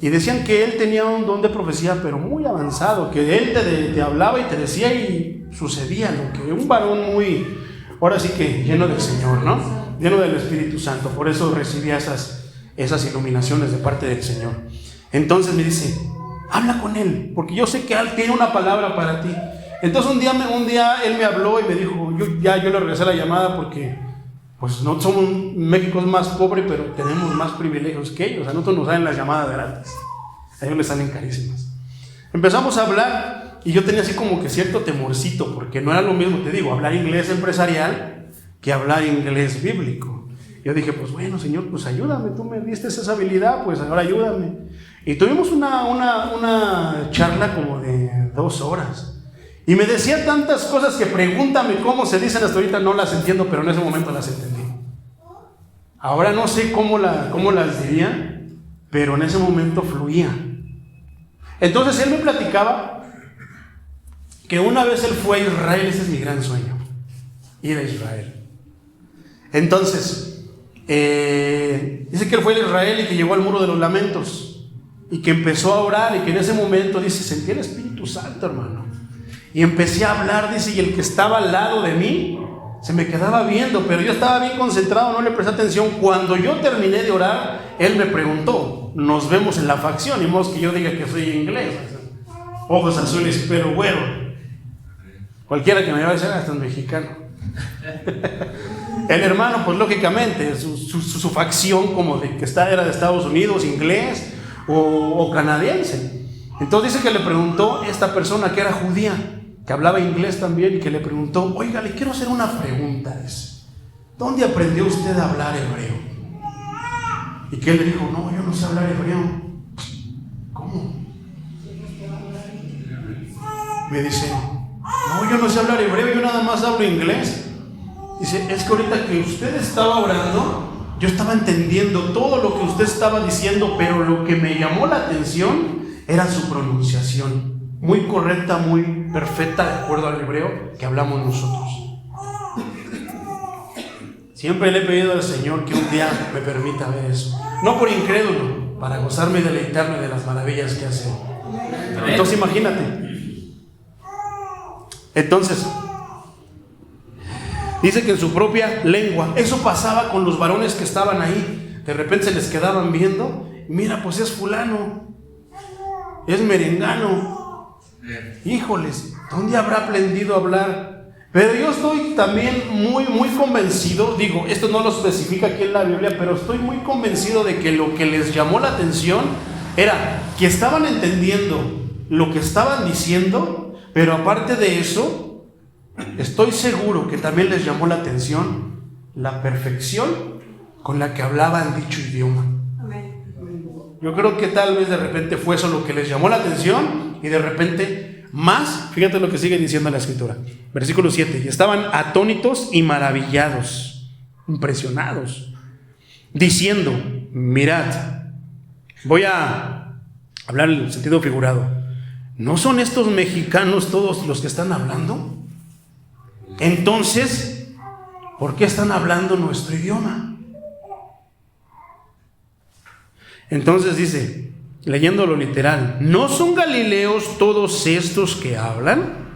y decían que él tenía un don de profecía, pero muy avanzado, que él te hablaba y te decía y sucedía, lo que un varón muy, ahora sí que lleno del Señor, ¿no? Lleno del Espíritu Santo. Por eso recibía esas iluminaciones de parte del Señor. Entonces me dice: habla con él, porque yo sé que él tiene una palabra para ti. Entonces un día él me habló y me dijo, yo le regresé la llamada porque pues no somos, México es más pobre, pero tenemos más privilegios que ellos. A nosotros nos salen las llamadas gratis, a ellos les salen carísimas. Empezamos a hablar y yo tenía así como que cierto temorcito, porque no era lo mismo, te digo, hablar inglés empresarial que hablar inglés bíblico. Yo dije: pues bueno, Señor, pues ayúdame, tú me diste esa habilidad, pues ahora ayúdame. Y tuvimos una charla como de 2 horas. Y me decía tantas cosas que pregúntame cómo se dicen, hasta ahorita no las entiendo, pero en ese momento las entendí. Ahora no sé cómo las diría, pero en ese momento fluía. Entonces él me platicaba que una vez él fue a Israel. Ese es mi gran sueño, ir a Israel. Entonces, dice que él fue a Israel y que llegó al Muro de los Lamentos y que empezó a orar, y que en ese momento, dice, sentí el Espíritu Santo, hermano. Y empecé a hablar, dice, y el que estaba al lado de mí se me quedaba viendo, pero yo estaba bien concentrado, no le presté atención. Cuando yo terminé de orar, él me preguntó: nos vemos en la facción, y modo que yo diga que soy inglés, ojos azules, pelo güero. Cualquiera que me vaya a decir: hasta es mexicano. El hermano, pues lógicamente, su facción como de que era de Estados Unidos, inglés o canadiense. Entonces dice que le preguntó esta persona que era judía, que hablaba inglés también, y que le preguntó: oiga, le quiero hacer una pregunta. ¿Dónde aprendió usted a hablar hebreo? Y que él le dijo: no, yo no sé hablar hebreo. ¿Cómo? Me dice: no, yo no sé hablar hebreo, yo nada más hablo inglés. Dice: es que ahorita que usted estaba orando, yo estaba entendiendo todo lo que usted estaba diciendo, pero lo que me llamó la atención era su pronunciación, muy correcta, muy perfecta, de acuerdo al hebreo que hablamos nosotros. Siempre le he pedido al Señor que un día me permita ver eso, no por incrédulo, para gozarme y deleitarme de las maravillas que hace. Entonces imagínate. Entonces dice que en su propia lengua, eso pasaba con los varones que estaban ahí. De repente se les quedaban viendo: mira, pues es fulano, es merengano. Híjoles, ¿dónde habrá aprendido a hablar? Pero yo estoy también muy convencido, digo, esto no lo especifica aquí en la Biblia, pero estoy muy convencido de que lo que les llamó la atención era que estaban entendiendo lo que estaban diciendo, pero aparte de eso, estoy seguro que también les llamó la atención la perfección con la que hablaban dicho idioma. Yo creo que tal vez de repente fue eso lo que les llamó la atención, y de repente más, fíjate lo que sigue diciendo la Escritura, versículo 7, y estaban atónitos y maravillados, impresionados, diciendo: mirad, voy a hablar en sentido figurado, ¿no son estos mexicanos todos los que están hablando? Entonces, ¿por qué están hablando nuestro idioma? Entonces dice, leyéndolo literal, ¿no son galileos todos estos que hablan?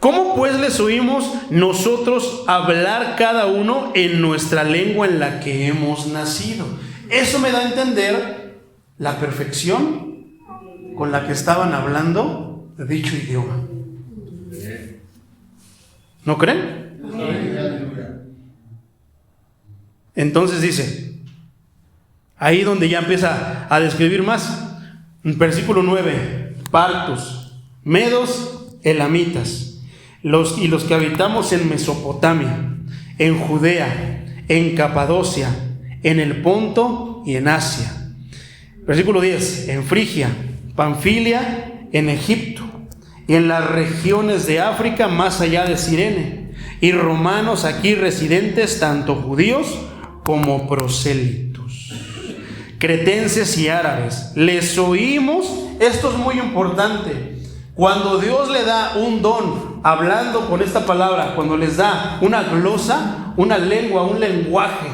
¿Cómo pues les oímos nosotros hablar cada uno en nuestra lengua en la que hemos nacido? Eso me da a entender la perfección con la que estaban hablando de dicho idioma. ¿No creen? Entonces dice, ahí donde ya empieza a describir más, versículo 9, partos, medos, elamitas, los que habitamos en Mesopotamia, en Judea, en Capadocia, en el Ponto y en Asia. Versículo 10, en Frigia, Panfilia, en Egipto, y en las regiones de África más allá de Cirene, y romanos aquí residentes, tanto judíos como prosélitos, cretenses y árabes. Les oímos, esto es muy importante, cuando Dios le da un don, hablando con esta palabra, cuando les da una glosa, una lengua, un lenguaje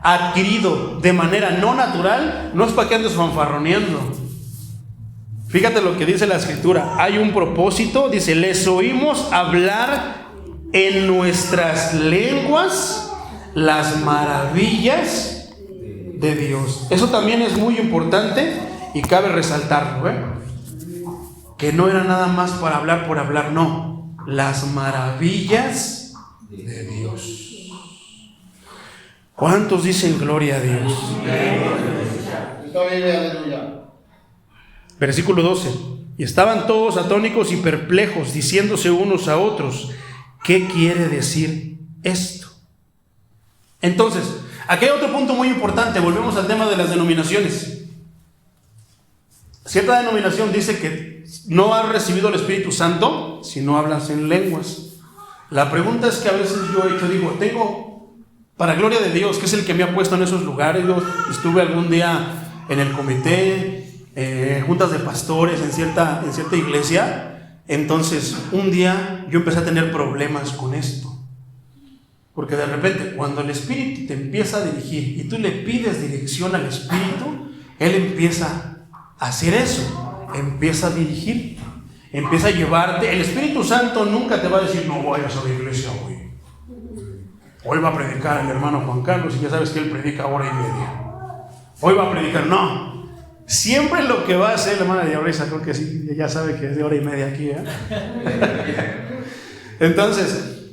adquirido de manera no natural, no es para que andes fanfarroneando. Fíjate lo que dice la Escritura, hay un propósito, dice, les oímos hablar en nuestras lenguas las maravillas de Dios. Eso también es muy importante y cabe resaltarlo, que no era nada más para hablar por hablar, no, las maravillas de Dios. ¿Cuántos dicen gloria a Dios? Versículo 12. Y estaban todos atónicos y perplejos, diciéndose unos a otros, ¿qué quiere decir esto? Entonces, aquí hay otro punto muy importante, volvemos al tema de las denominaciones. Cierta denominación dice que no has recibido el Espíritu Santo si no hablas en lenguas. La pregunta es que a veces yo digo, tengo, para gloria de Dios, que es el que me ha puesto en esos lugares. Yo estuve algún día en el comité, juntas de pastores en cierta iglesia. Entonces, un día yo empecé a tener problemas con esto. Porque de repente, cuando el Espíritu te empieza a dirigir y tú le pides dirección al Espíritu, Él empieza a hacer eso, empieza a dirigir, empieza a llevarte. El Espíritu Santo nunca te va a decir, no vayas a la iglesia hoy. Hoy va a predicar el hermano Juan Carlos y ya sabes que él predica hora y media. Hoy va a predicar, no. Siempre lo que va a hacer la hermana de Auresa, creo que sí, ya sabe que es de hora y media aquí, Entonces,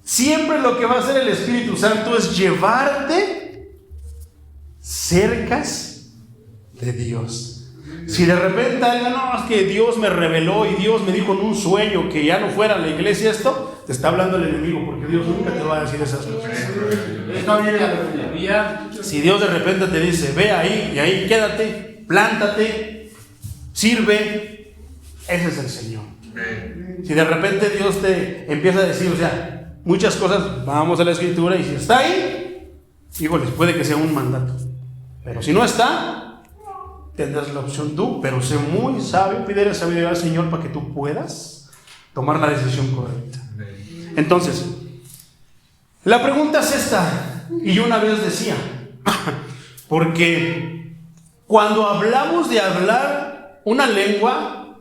siempre lo que va a hacer el Espíritu Santo es llevarte cercas de Dios. Si de repente alguien, no, es que Dios me reveló y Dios me dijo en un sueño que ya no fuera a la iglesia esto, te está hablando el enemigo, porque Dios nunca te va a decir esas cosas. Si Dios de repente te dice, ve ahí y ahí quédate, plántate, sirve, ese es el Señor. Si de repente Dios te empieza a decir, o sea, muchas cosas, vamos a la Escritura y si está ahí, híjoles, puede que sea un mandato. Pero si no está, tendrás la opción tú, pero sé muy sabio, pídele sabiduría al Señor para que tú puedas tomar la decisión correcta. Entonces, la pregunta es esta, y yo una vez decía, porque cuando hablamos de hablar una lengua,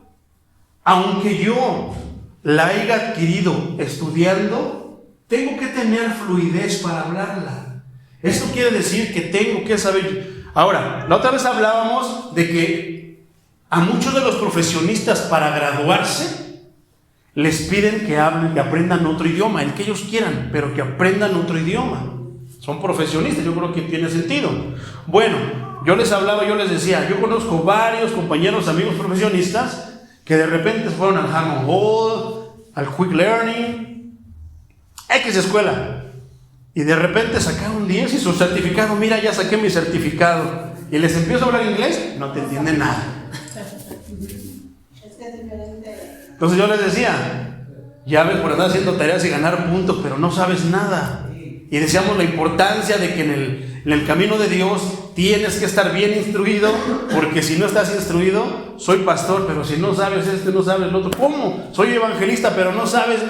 aunque yo la haya adquirido estudiando, tengo que tener fluidez para hablarla. Esto quiere decir que tengo que saber. Ahora, la otra vez hablábamos de que a muchos de los profesionistas para graduarse les piden que hablen, que aprendan otro idioma, el que ellos quieran, pero que aprendan otro idioma. Son profesionistas, yo creo que tiene sentido. Bueno, yo les hablaba, yo les decía, yo conozco varios compañeros, amigos profesionistas que de repente fueron al Hammond Hall, al Quick Learning, X escuela. Y de repente sacaron 10 y su certificado, mira, ya saqué mi certificado. Y les empiezo a hablar inglés, no te entienden nada. Entonces yo les decía, ya ves por andar haciendo tareas y ganar puntos, pero no sabes nada. Y decíamos la importancia de que en el camino de Dios tienes que estar bien instruido, porque si no estás instruido, soy pastor, pero si no sabes esto, no sabes lo otro, ¿cómo? Soy evangelista, pero no sabes.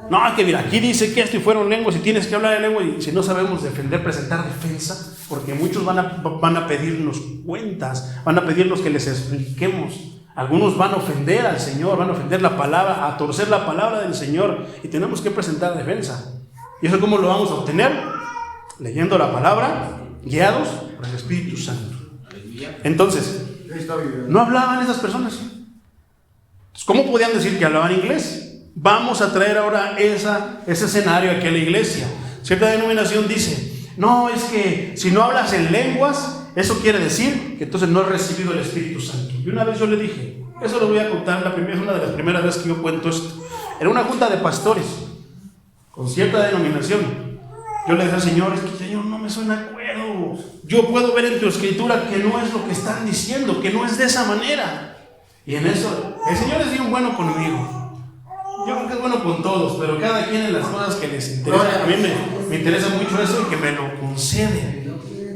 No, que mira, aquí dice que esto y fueron lenguas y tienes que hablar en lengua, y si no sabemos defender, presentar defensa, porque muchos van a pedirnos cuentas, van a pedirnos que les expliquemos. Algunos van a ofender al Señor, van a ofender la palabra, a torcer la palabra del Señor, y tenemos que presentar defensa. ¿Y eso cómo lo vamos a obtener? Leyendo la palabra, guiados por el Espíritu Santo. Entonces, no hablaban esas personas. ¿Cómo podían decir que hablaban inglés? Vamos a traer ahora ese escenario aquí a la iglesia. Cierta denominación dice, no, es que si no hablas en lenguas, eso quiere decir que entonces no has recibido el Espíritu Santo. Y una vez yo le dije, eso lo voy a contar, es una de las primeras veces que yo cuento esto. Era una junta de pastores con cierta denominación. Yo le decía, Señor, es que Señor, no me suena acuerdo. Yo puedo ver en tu escritura que no es lo que están diciendo, que no es de esa manera. Y en eso, el Señor es bien bueno conmigo. Yo creo que es bueno con todos, pero cada quien en las cosas que les interesa. A mí me interesa mucho eso y que me lo concede.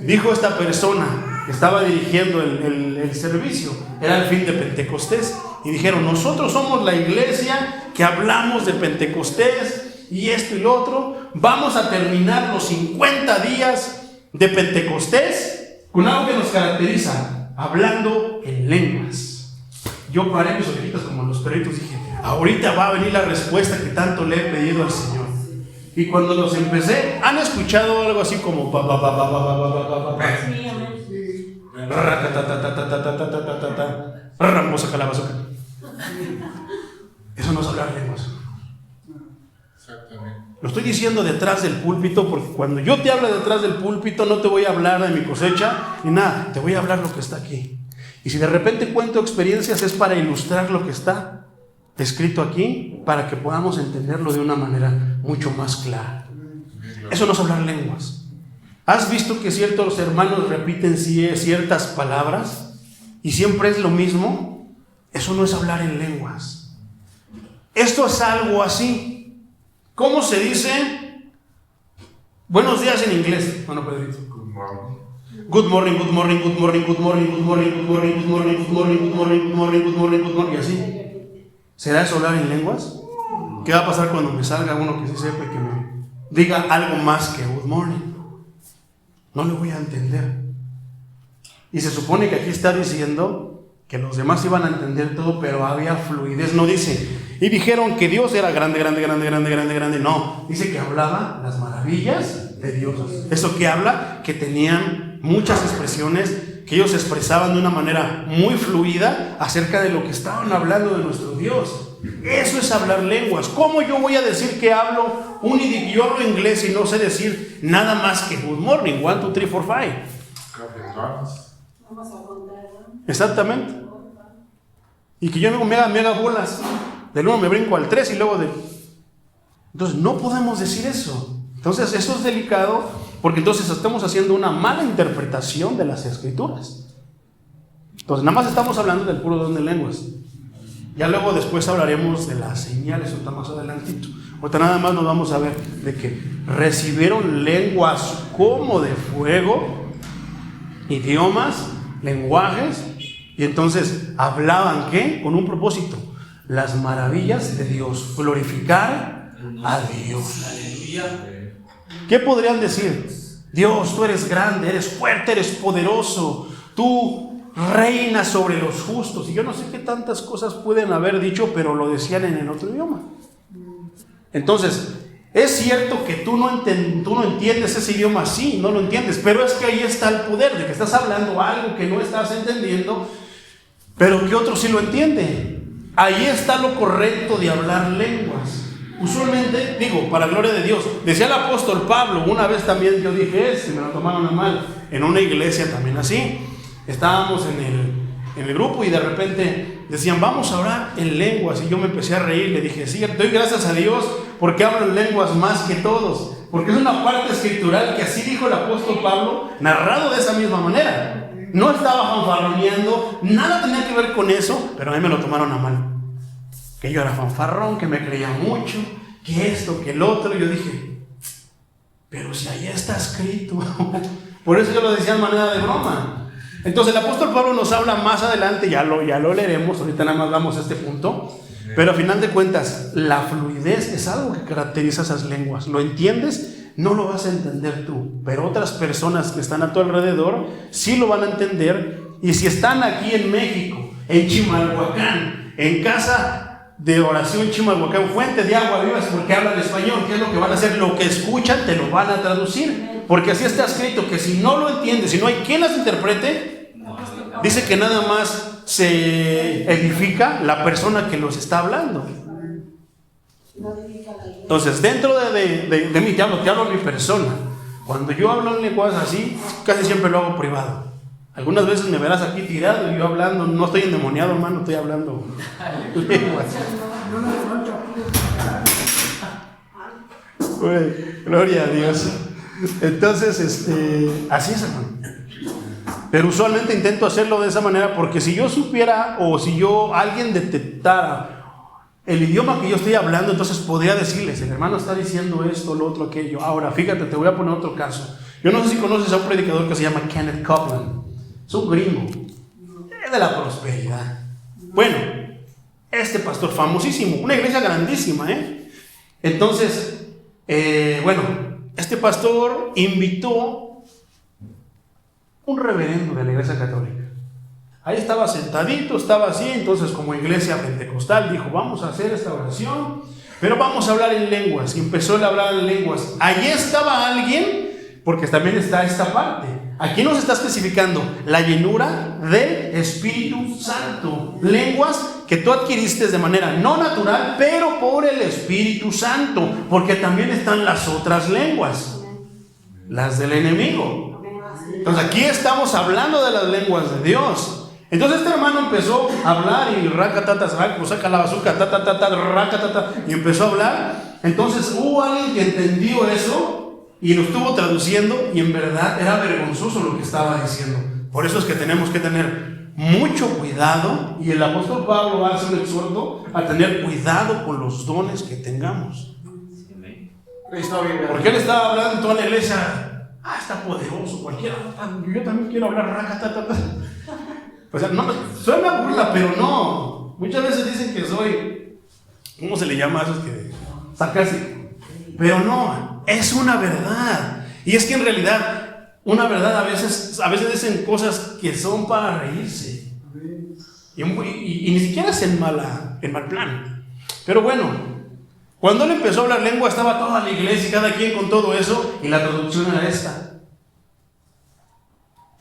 Dijo esta persona que estaba dirigiendo el servicio, era el fin de Pentecostés, y dijeron, nosotros somos la iglesia que hablamos de Pentecostés y esto y lo otro. Vamos a terminar los 50 días de Pentecostés con algo que nos caracteriza, hablando en lenguas. Yo paré mis orejitas como los perritos, dije, ahorita va a venir la respuesta que tanto le he pedido al Señor. Y cuando los empecé, ¿han escuchado algo así como rambosa calabazoca? Eso no es hablar lenguas. Lo estoy diciendo detrás del púlpito, porque cuando yo te hablo detrás del púlpito no te voy a hablar de mi cosecha ni nada, te voy a hablar lo que está aquí. Y si de repente cuento experiencias, es para ilustrar lo que está escrito aquí, para que podamos entenderlo de una manera mucho más clara. Eso no es hablar lenguas. ¿Has visto que ciertos hermanos repiten ciertas palabras y siempre es lo mismo? Eso no es hablar en lenguas. Esto es algo así. ¿Cómo se dice buenos días en inglés? Bueno, Pedrito. Good morning, good morning, good morning, good morning, good morning, good morning, good morning, good morning, good morning, good morning, good morning, good morning, y así. ¿Será eso hablar en lenguas? ¿Qué va a pasar cuando me salga uno que sí sepa y que me diga algo más que good morning? No le voy a entender. Y se supone que aquí está diciendo que los demás iban a entender todo, pero había fluidez. No dice, y dijeron que Dios era grande, grande, grande, grande, grande, grande. No, dice que hablaba las maravillas de Dios. ¿Eso qué habla? Que tenían muchas expresiones, que ellos expresaban de una manera muy fluida acerca de lo que estaban hablando de nuestro Dios. Eso es hablar lenguas. ¿Cómo yo voy a decir que hablo un idioma? Yo hablo inglés y no sé decir nada más que good morning, 1, 2, 3, 4, 5. Vamos a contar, ¿no? Exactamente. Y que yo me haga bolas. Del 1 me brinco al 3 y luego de... Entonces no podemos decir eso. Entonces eso es delicado, porque entonces estamos haciendo una mala interpretación de las escrituras. Entonces nada más estamos hablando del puro don de lenguas. Ya luego después hablaremos de las señales, ahorita más adelantito. Ahorita nada más nos vamos a ver de que recibieron lenguas como de fuego, idiomas, lenguajes, y entonces hablaban, ¿qué? Con un propósito, las maravillas de Dios, glorificar a Dios. ¿Qué podrían decir? Dios, tú eres grande, eres fuerte, eres poderoso, tú reinas sobre los justos. Y yo no sé qué tantas cosas pueden haber dicho, pero lo decían en el otro idioma. Entonces, es cierto que tú no entiendes ese idioma, sí, no lo entiendes, pero es que ahí está el poder de que estás hablando algo que no estás entendiendo, pero que otro sí lo entiende. Ahí está lo correcto de hablar lenguas. Usualmente, digo, para gloria de Dios, decía el apóstol Pablo, una vez también yo dije me lo tomaron a mal, en una iglesia también así, estábamos en el grupo y de repente decían, vamos a orar en lenguas, y yo me empecé a reír, le dije, sí, doy gracias a Dios porque hablo en lenguas más que todos, porque es una parte escritural que así dijo el apóstol Pablo, narrado de esa misma manera. No estaba fanfarroneando, nada tenía que ver con eso, pero a mí me lo tomaron a mal. Que yo era fanfarrón, que me creía mucho, que esto, que el otro. Yo dije, pero si ahí está escrito, Por eso yo lo decía de manera de broma. Entonces el apóstol Pablo nos habla más adelante, ya lo leeremos, ahorita nada más vamos a este punto, pero a final de cuentas, la fluidez es algo que caracteriza esas lenguas. ¿Lo entiendes? No lo vas a entender tú, pero otras personas que están a tu alrededor sí lo van a entender. Y si están aquí en México, en Chimalhuacán, en casa de oración Chimalhuacán, fuente de agua viva, es porque hablan español. ¿Qué es lo que van a hacer? Lo que escuchan te lo van a traducir, porque así está escrito, que si no lo entiendes, si no hay quien las interprete, dice que nada más se edifica la persona que los está hablando. Entonces, dentro de mí, te hablo en mi persona. Cuando yo hablo en lenguas así, casi siempre lo hago privado. Algunas veces me verás aquí tirado y yo hablando, no estoy endemoniado, hermano, estoy hablando lenguas. Gloria a Dios. Entonces, así es, hermano. Pero usualmente intento hacerlo de esa manera, porque si yo supiera, o si alguien detectara el idioma que yo estoy hablando, entonces podría decirles, el hermano está diciendo esto, lo otro, aquello. Ahora, fíjate, te voy a poner otro caso. Yo no sé si conoces a un predicador que se llama Kenneth Copeland. Es un gringo, es de la prosperidad. Bueno, este pastor famosísimo, una iglesia grandísima, Entonces, este pastor invitó un reverendo de la iglesia católica. Ahí estaba sentadito, estaba así. Entonces, como iglesia pentecostal, dijo, vamos a hacer esta oración, pero vamos a hablar en lenguas. Y empezó a hablar en lenguas. Allí estaba alguien, porque también está esta parte. Aquí nos está especificando la llenura del Espíritu Santo. Lenguas que tú adquiriste de manera no natural, pero por el Espíritu Santo. Porque también están las otras lenguas, las del enemigo. Entonces aquí estamos hablando de las lenguas de Dios. Entonces este hermano empezó a hablar y saca la bazooka, y empezó a hablar. Entonces hubo alguien que entendió eso y lo estuvo traduciendo, y en verdad era vergonzoso lo que estaba diciendo. Por eso es que tenemos que tener mucho cuidado, y el apóstol Pablo hace un exhorto a tener cuidado con los dones que tengamos. Porque él estaba hablando en toda la iglesia. Está poderoso, cualquiera. Yo también quiero hablar O sea, no, suena burla, pero no. Muchas veces dicen que soy, ¿cómo se le llama a esos que sarcástico? Pero no, es una verdad. Y es que en realidad, una verdad a veces dicen cosas que son para reírse. Y ni siquiera es en mal plan. Pero bueno, cuando él empezó a hablar lengua, estaba toda la iglesia y cada quien con todo eso, y la traducción era esta: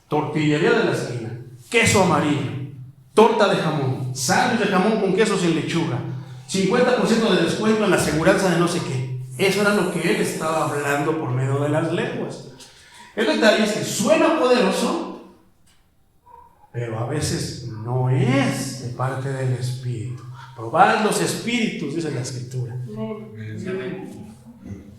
tortillería de la esquina, queso amarillo, torta de jamón, sándwich de jamón con queso sin lechuga, 50% de descuento en la aseguranza de no sé qué. Eso era lo que él estaba hablando por medio de las lenguas. El detalle es que suena poderoso, pero a veces no es de parte del Espíritu. Probad los espíritus, dice la Escritura.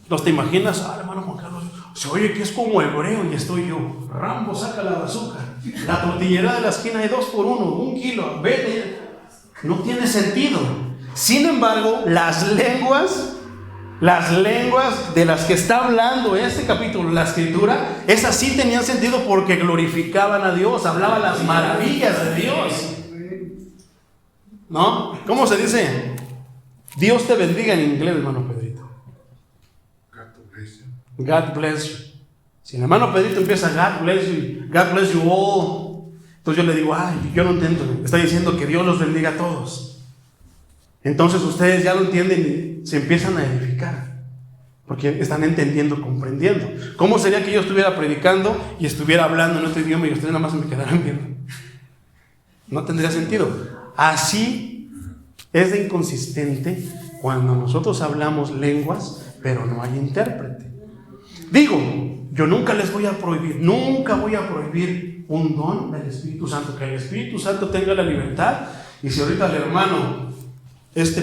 ¿No te imaginas? Hermano Juan Carlos, se oye que es como hebreo y estoy yo. Rambo saca la bazooka, la tortillera de la esquina hay 2 por 1, 1 kilo, vete. No tiene sentido. Sin embargo, las lenguas de las que está hablando este capítulo, la Escritura, esas sí tenían sentido porque glorificaban a Dios, hablaban las maravillas de Dios. ¿No? ¿Cómo se dice? Dios te bendiga en inglés, hermano Pedrito. God bless you. Si el hermano Pedrito empieza God bless you all, entonces yo le digo, yo no entiendo. Está diciendo que Dios los bendiga a todos. Entonces ustedes ya lo entienden y se empiezan a edificar, porque están entendiendo, comprendiendo. ¿Cómo sería que yo estuviera predicando y estuviera hablando en otro idioma y ustedes nada más me quedaran viendo? No tendría sentido. Así es de inconsistente cuando nosotros hablamos lenguas, pero no hay intérprete. Digo, yo nunca les voy a prohibir, nunca voy a prohibir un don del Espíritu Santo, que el Espíritu Santo tenga la libertad. Y si ahorita el hermano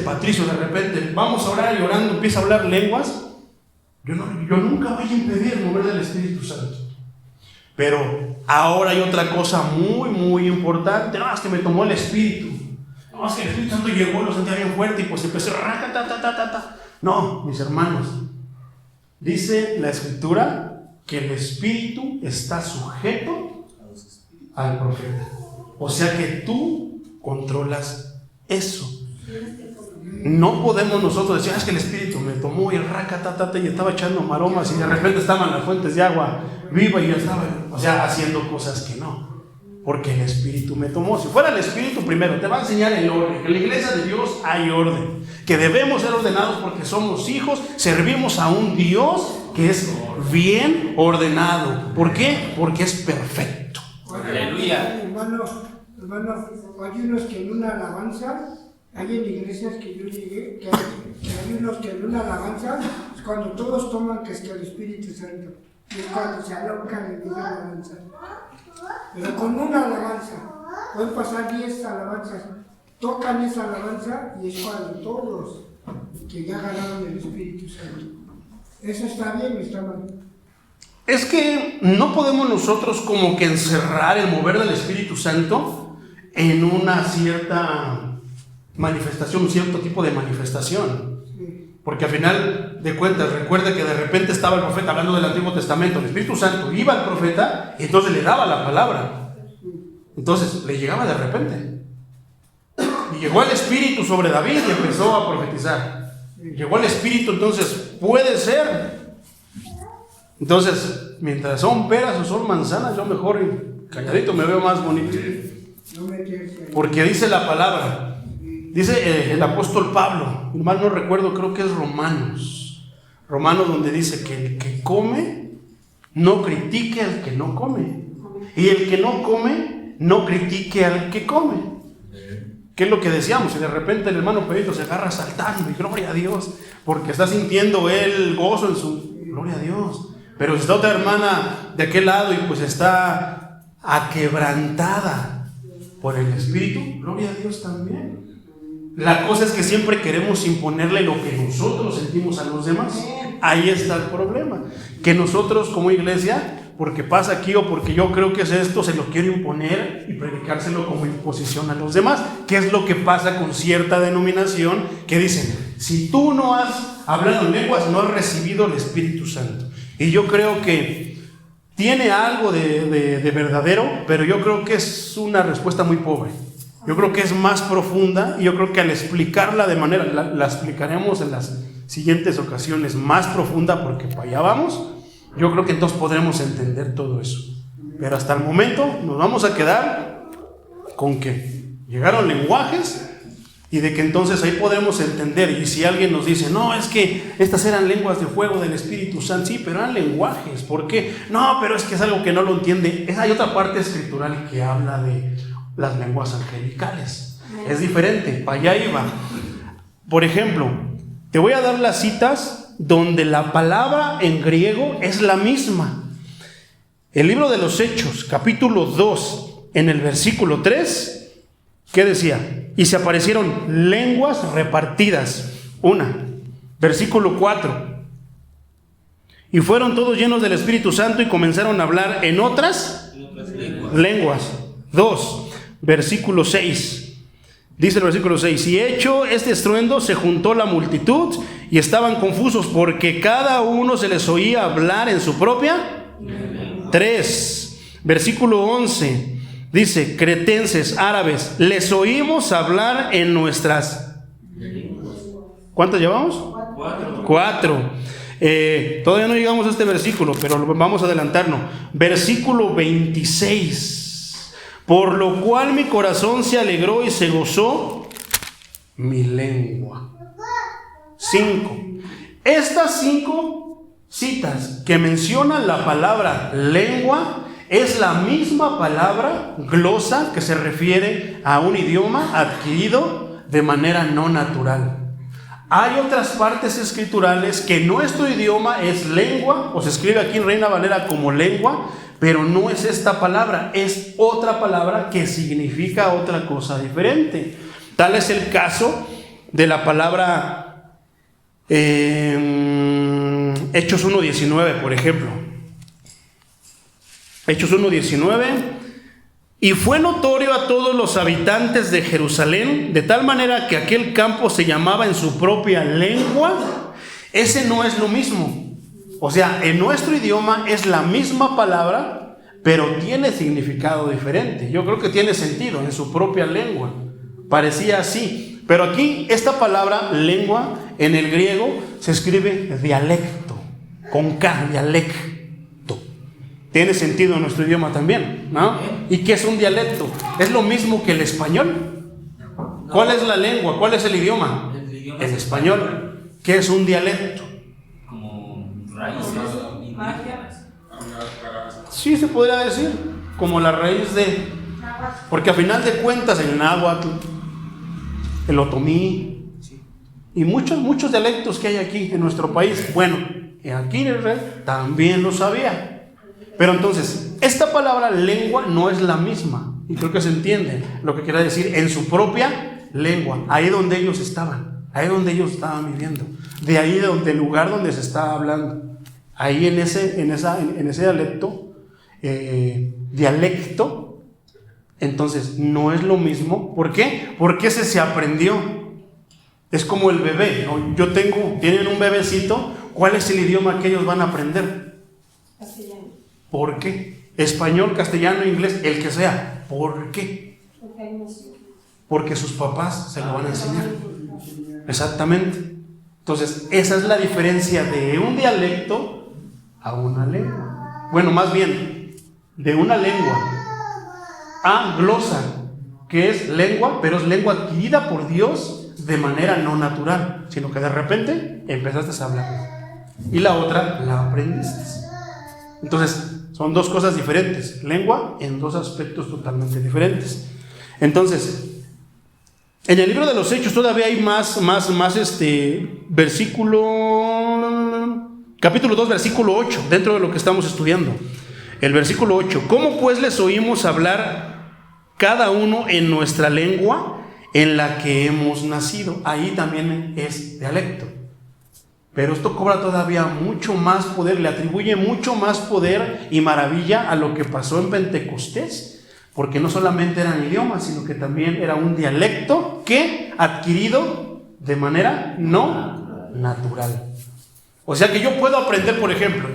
Patricio de repente, vamos a orar y orando, empieza a hablar lenguas, yo nunca voy a impedir el mover del Espíritu Santo. Pero ahora hay otra cosa muy, muy importante. No, es que me tomó el Espíritu. No, es que el Espíritu Santo llegó, lo sentía bien fuerte y pues empecé No, mis hermanos, dice la Escritura que el espíritu está sujeto al profeta. O sea que tú controlas eso. No podemos nosotros decir, es que el espíritu me tomó y y estaba echando maromas y de repente estaban las fuentes de agua viva y yo estaba, haciendo cosas que no. Porque el espíritu me tomó. Si fuera el espíritu primero, te va a enseñar el orden. Que en la iglesia de Dios hay orden. Que debemos ser ordenados porque somos hijos, servimos a un Dios que es bien ordenado. ¿Por qué? Porque es perfecto. Aleluya. Hermano, hay unos que en una alabanza, hay en iglesias que yo llegué, que hay unos que en una alabanza, es cuando todos toman que es que el Espíritu Santo, y es cuando se alocan en esa alabanza. Pero con una alabanza, pueden pasar 10 alabanzas, tocan esa alabanza y es cuando todos que ya ganaron el Espíritu Santo. ¿Eso está bien o está mal? Es que no podemos nosotros como que encerrar el mover del Espíritu Santo en una cierta manifestación, un cierto tipo de manifestación. Porque al final de cuentas, recuerda que de repente estaba el profeta hablando del Antiguo Testamento, el Espíritu Santo iba al profeta y entonces le daba la palabra. Entonces le llegaba de repente. Y llegó el Espíritu sobre David y empezó a profetizar. Llegó el Espíritu, entonces puede ser. Entonces, mientras son peras o son manzanas, yo mejor calladito me veo más bonito. Porque dice la palabra, dice el apóstol Pablo, mal no recuerdo, creo que es Romanos, donde dice que el que come no critique al que no come, y el que no come no critique al que come. ¿Qué es lo que decíamos? Y de repente el hermano Pedrito se agarra saltando y gloria a Dios, porque está sintiendo él gozo en su gloria a Dios. Pero si está otra hermana de aquel lado y pues está aquebrantada por el Espíritu, gloria a Dios también. La cosa es que siempre queremos imponerle lo que nosotros sentimos a los demás. Ahí está el problema. Que nosotros como iglesia, porque pasa aquí o porque yo creo que es esto, se lo quiero imponer y predicárselo como imposición a los demás. ¿Qué es lo que pasa con cierta denominación? Que dicen, si tú no has hablado en lenguas, no has recibido el Espíritu Santo. Y yo creo que tiene algo de verdadero, pero yo creo que es una respuesta muy pobre. Yo creo que es más profunda y yo creo que al explicarla de manera, la explicaremos en las siguientes ocasiones más profunda porque para allá vamos, yo creo que entonces podremos entender todo eso. Pero hasta el momento nos vamos a quedar con que llegaron lenguajes y de que entonces ahí podremos entender. Y si alguien nos dice, no, es que estas eran lenguas de fuego del Espíritu Santo, sí, pero eran lenguajes, ¿por qué? No, pero es que es algo que no lo entiende. Hay otra parte escritural que habla de las lenguas angelicales. Es diferente, para allá iba. Por ejemplo, te voy a dar las citas donde la palabra en griego es la misma. El libro de los Hechos, capítulo 2, en el versículo 3, ¿qué decía? Y se aparecieron lenguas repartidas. Una. Versículo 4. Y fueron todos llenos del Espíritu Santo y comenzaron a hablar en otras lenguas. 2. Versículo 6. Dice el versículo 6. Y hecho este estruendo, se juntó la multitud y estaban confusos porque cada uno se les oía hablar en su propia. 3. Versículo 11. Dice, cretenses, árabes, les oímos hablar en nuestras... ¿Cuántas llevamos? 4. Todavía no llegamos a este versículo, pero vamos a adelantarnos. Versículo 26. Por lo cual mi corazón se alegró y se gozó mi lengua. 5. Estas 5 citas que mencionan la palabra lengua es la misma palabra glosa que se refiere a un idioma adquirido de manera no natural. Hay otras partes escriturales que nuestro idioma es lengua, o se escribe aquí en Reina Valera como lengua, pero no es esta palabra, es otra palabra que significa otra cosa diferente. Tal es el caso de la palabra Hechos 1:19, por ejemplo. Hechos 1:19. Y fue notorio a todos los habitantes de Jerusalén, de tal manera que aquel campo se llamaba en su propia lengua. Ese no es lo mismo. O sea, en nuestro idioma es la misma palabra, pero tiene significado diferente. Yo creo que tiene sentido en su propia lengua. Parecía así. Pero aquí esta palabra lengua en el griego se escribe dialecto, con K, dialecto. Tiene sentido en nuestro idioma también, ¿no? ¿Y qué es un dialecto? ¿Es lo mismo que el español? ¿Cuál es la lengua? ¿Cuál es el idioma? El español. ¿Qué es un dialecto? Como raíces. Sí, se podría decir, como la raíz de... Porque a final de cuentas el náhuatl, el otomí y muchos dialectos que hay aquí en nuestro país, bueno, aquí en Israel también lo sabía. Pero entonces, esta palabra lengua no es la misma, y creo que se entiende lo que quiere decir en su propia lengua, ahí donde ellos estaban, ahí donde ellos estaban viviendo, de ahí del lugar donde se estaba hablando, ahí en ese dialecto. Entonces no es lo mismo. ¿Por qué? Porque ese se aprendió. Es como el bebé, ¿no? Tienen un bebecito. ¿Cuál es el idioma que ellos van a aprender? Castellano. ¿Por qué? Español, castellano, inglés, el que sea. ¿Por qué? Porque sus papás se lo van a enseñar. Exactamente. Entonces esa es la diferencia de un dialecto a una lengua. Bueno, más bien de una lengua a glosa, que es lengua, pero es lengua adquirida por Dios de manera no natural, sino que de repente empezaste a hablar. Y la otra la aprendiste. Entonces, son dos cosas diferentes. Lengua en dos aspectos totalmente diferentes. Entonces, en el libro de los Hechos todavía hay más capítulo 2, versículo 8, dentro de lo que estamos estudiando. El versículo 8, ¿cómo pues les oímos hablar cada uno en nuestra lengua en la que hemos nacido? Ahí también es dialecto. Pero esto cobra todavía mucho más poder, le atribuye mucho más poder y maravilla a lo que pasó en Pentecostés, porque no solamente eran idiomas, sino que también era un dialecto que adquirido de manera no natural. O sea que yo puedo aprender, por ejemplo,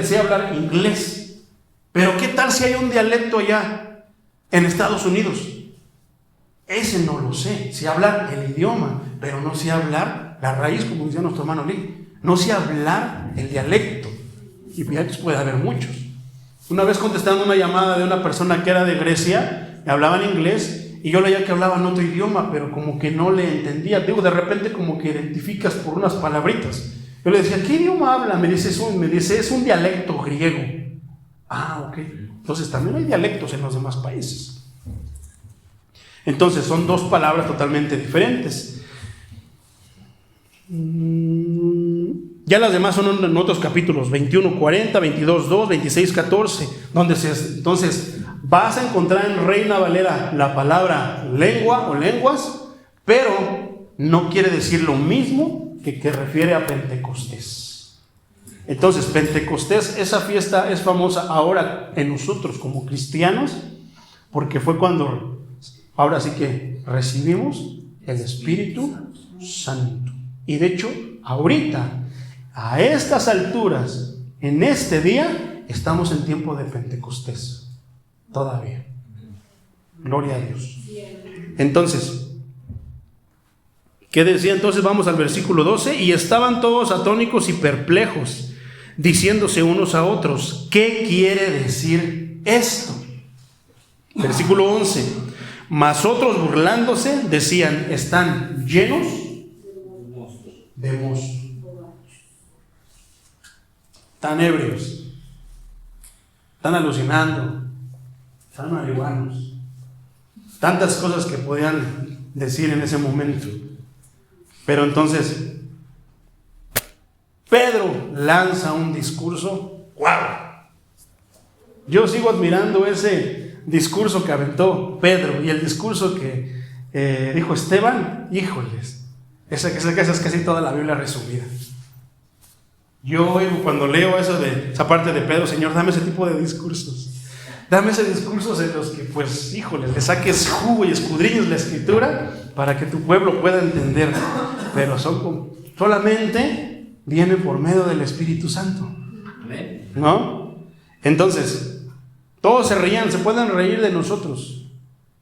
sé hablar inglés. Pero ¿qué tal si hay un dialecto allá en Estados Unidos? Ese no lo sé. Sé hablar el idioma, pero no sé hablar la raíz, como decía nuestro hermano Lee. No sé hablar el dialecto. Y dialectos puede haber muchos. Una vez contestando una llamada de una persona que era de Grecia, me hablaban inglés y yo leía que hablaban otro idioma, pero como que no le entendía. Digo, de repente como que identificas por unas palabritas. Yo le decía, ¿qué idioma habla? Me dice, es un dialecto griego. Ah, ok. Entonces también hay dialectos en los demás países. Entonces son dos palabras totalmente diferentes. Ya las demás son en otros capítulos, 21:40, 22:2, 26:14, donde entonces vas a encontrar en Reina Valera la palabra lengua o lenguas, pero no quiere decir lo mismo que refiere a Pentecostés. Entonces, Pentecostés, esa fiesta es famosa ahora en nosotros como cristianos, porque fue cuando, ahora sí que recibimos el Espíritu Santo. Y de hecho, ahorita, a estas alturas, en este día, estamos en tiempo de Pentecostés. Todavía. Gloria a Dios. Entonces, ¿qué decía? Entonces vamos al versículo 12. Y estaban todos atónicos y perplejos, diciéndose unos a otros, ¿qué quiere decir esto? Versículo 11. Mas otros burlándose decían, están llenos de mosto. Están ebrios, están alucinando, están marihuanos. Tantas cosas que podían decir en ese momento. Pero entonces Pedro lanza un discurso. ¡Wow! Yo sigo admirando ese discurso que aventó Pedro y el discurso que dijo Esteban. Híjoles, esa es casi toda la Biblia resumida. Yo cuando leo esa parte de Pedro, Señor, dame ese tipo de discursos. Dame ese discursos en los que, pues, híjoles, le saques jugo y escudriñes la Escritura para que tu pueblo pueda entender. Pero son solamente viene por medio del Espíritu Santo, ¿no? Entonces, todos se reían, se pueden reír de nosotros.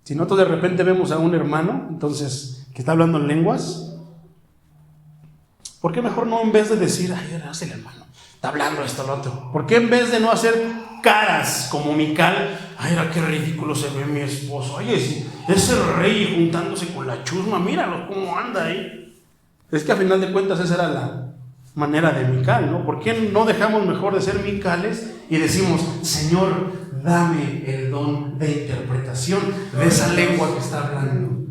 Si nosotros de repente vemos a un hermano, entonces, que está hablando en lenguas, ¿por qué mejor no, en vez de decir, ay, ahora es el hermano, está hablando esto, lo otro? ¿Por qué en vez de no hacer caras como Mical, ay, era qué ridículo se ve mi esposo, oye, si es el rey juntándose con la chusma, míralo cómo anda ahí? Es que a final de cuentas esa era la manera de Mical, ¿no? ¿Por qué no dejamos mejor de ser Micales y decimos, Señor, dame el don de interpretación de esa lengua que está hablando?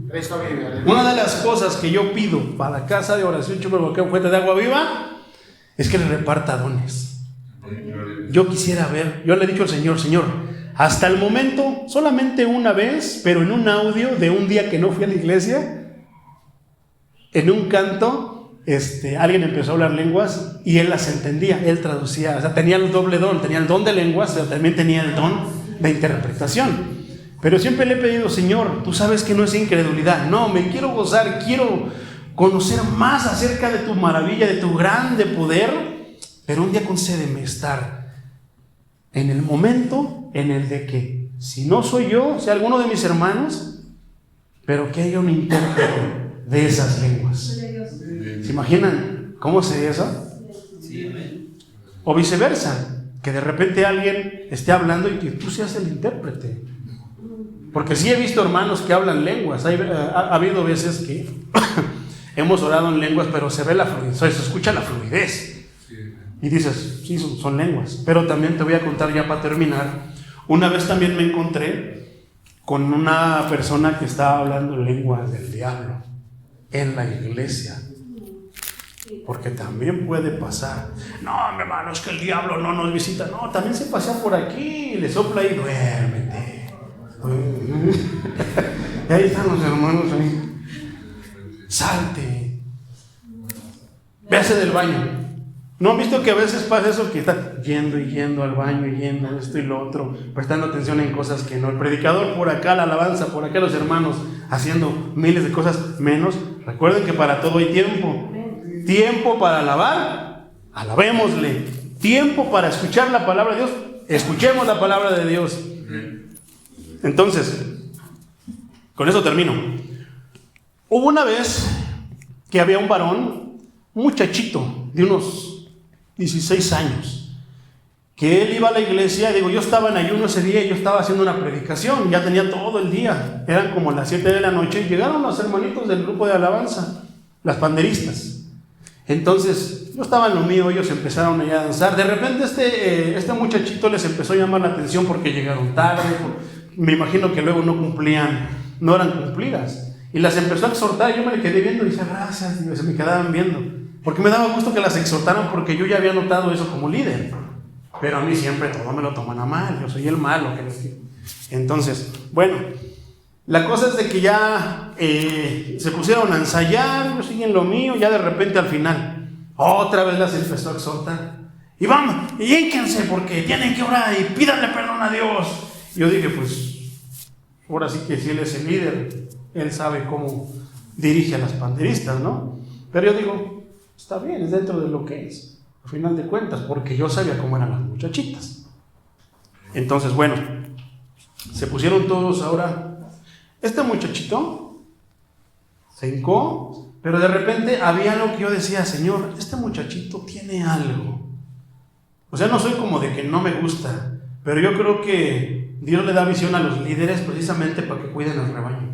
Una de las cosas que yo pido para la casa de oración Chuperboqueo Fuente de Agua Viva es que le reparta dones. Yo quisiera ver, yo le he dicho al Señor, Señor, hasta el momento, solamente una vez, pero en un audio de un día que no fui a la iglesia, en un canto, alguien empezó a hablar lenguas y él las entendía, él traducía, o sea, tenía el doble don, tenía el don de lenguas, pero también tenía el don de interpretación. Pero siempre le he pedido, Señor, tú sabes que no es incredulidad, no, me quiero gozar, quiero conocer más acerca de tu maravilla, de tu grande poder, pero un día concédeme estar en el momento en el de que, si no soy yo, sea alguno de mis hermanos, pero que haya un intérprete de esas lenguas. ¿Se imaginan cómo sería eso? O viceversa, que de repente alguien esté hablando y que tú seas el intérprete. Porque sí he visto hermanos que hablan lenguas. Ha habido veces que hemos orado en lenguas, pero se ve la fluidez, se escucha la fluidez. Y dices, sí, son lenguas. Pero también te voy a contar ya para terminar. Una vez también me encontré con una persona que estaba hablando lenguas del diablo en la iglesia. Porque también puede pasar. No, mi hermano, es que el diablo no nos visita. No, también se pasea por aquí, le sopla y duérmete. Y ahí están los hermanos ahí. Salte. Véase del baño. ¿No han visto que a veces pasa eso? Que está yendo y yendo al baño y yendo esto y lo otro, prestando atención en cosas que no. El predicador por acá, la alabanza, por acá los hermanos haciendo miles de cosas menos. Recuerden que para todo hay tiempo. Tiempo para alabar, alabémosle. Tiempo para escuchar la palabra de Dios, escuchemos la palabra de Dios. Entonces, con eso termino. Hubo una vez que había un varón, un muchachito de unos 16 años, que él iba a la iglesia. Digo, yo estaba en ayuno ese día y yo estaba haciendo una predicación, ya tenía todo el día, eran como las 7 de la noche y llegaron los hermanitos del grupo de alabanza, las panderistas. Entonces, yo estaba en lo mío, ellos empezaron allá a danzar. De repente este muchachito les empezó a llamar la atención porque llegaron tarde, me imagino que luego no eran cumplidas. Y las empezó a exhortar, yo me le quedé viendo y decía, gracias, y se me quedaban viendo. Porque me daba gusto que las exhortaran, porque yo ya había notado eso como líder. Pero a mí siempre todo me lo toman a mal, yo soy el malo. Entonces, bueno, la cosa es de que ya se pusieron a ensayar, yo seguí en lo mío, ya de repente al final, otra vez las empezó a exhortar. Y vamos, y hínquense porque tienen que orar y pídanle perdón a Dios. Yo dije, pues, ahora sí que si él es el líder, él sabe cómo dirige a las panderistas, ¿no? Pero yo digo, está bien, es dentro de lo que es, al final de cuentas, porque yo sabía cómo eran las muchachitas. Entonces, bueno, se pusieron todos ahora. Este muchachito se hincó, pero de repente había algo que yo decía, Señor, este muchachito tiene algo. O sea, no soy como de que no me gusta, pero yo creo que Dios le da visión a los líderes precisamente para que cuiden al rebaño.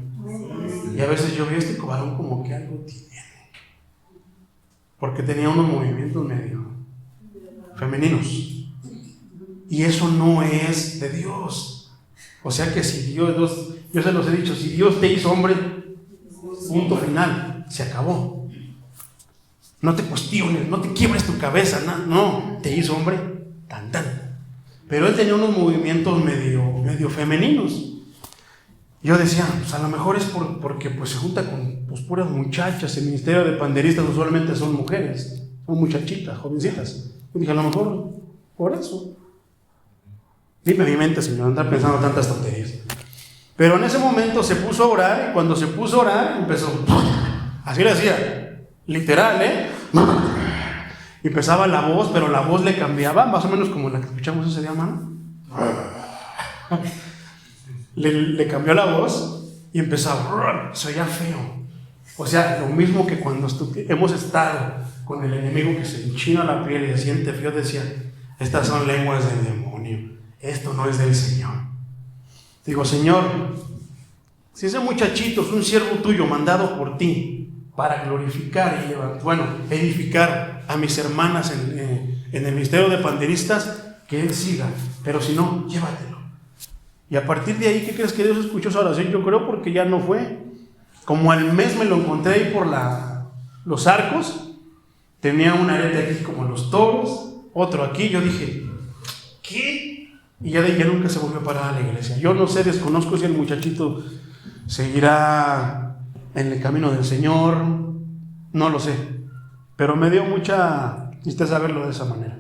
Y a veces yo vi a este varón como que algo tiene, porque tenía unos movimientos medio femeninos. Y eso no es de Dios. O sea que si Dios, yo se los he dicho, si Dios te hizo hombre, punto final, se acabó. No te cuestiones, no te quiebres tu cabeza, no, te hizo hombre, tan. Pero él tenía unos movimientos medio femeninos. Yo decía, pues a lo mejor es porque pues se junta con pues, puras muchachas. El ministerio de panderistas usualmente son mujeres, son muchachitas, jovencitas. Yo dije, a lo mejor por eso. Dime mi mente, señor, andar pensando tantas tonterías. Pero en ese momento se puso a orar, y cuando se puso a orar, empezó, así le hacía, literal, Y empezaba la voz, pero la voz le cambiaba, más o menos como la que escuchamos ese día, hermano. Le cambió la voz y empezaba, se oía feo. O sea, lo mismo que cuando hemos estado con el enemigo que se enchina la piel y se siente feo, decía, estas son lenguas del demonio, esto no es del Señor. Digo, Señor, si ese muchachito es un siervo tuyo mandado por ti para glorificar y edificar a mis hermanas en el ministerio de panderistas, que él siga, pero si no, llévatelo. Y a partir de ahí, ¿qué crees que Dios escuchó esa oración? Yo creo porque ya no fue. Como al mes me lo encontré ahí por los arcos, tenía un arete aquí como los toros, otro aquí, yo dije, ¿qué? Y ya de ahí ya nunca se volvió a parar a la iglesia. Yo no sé, desconozco si el muchachito seguirá en el camino del Señor, no lo sé, pero me dio mucha tristeza verlo de esa manera.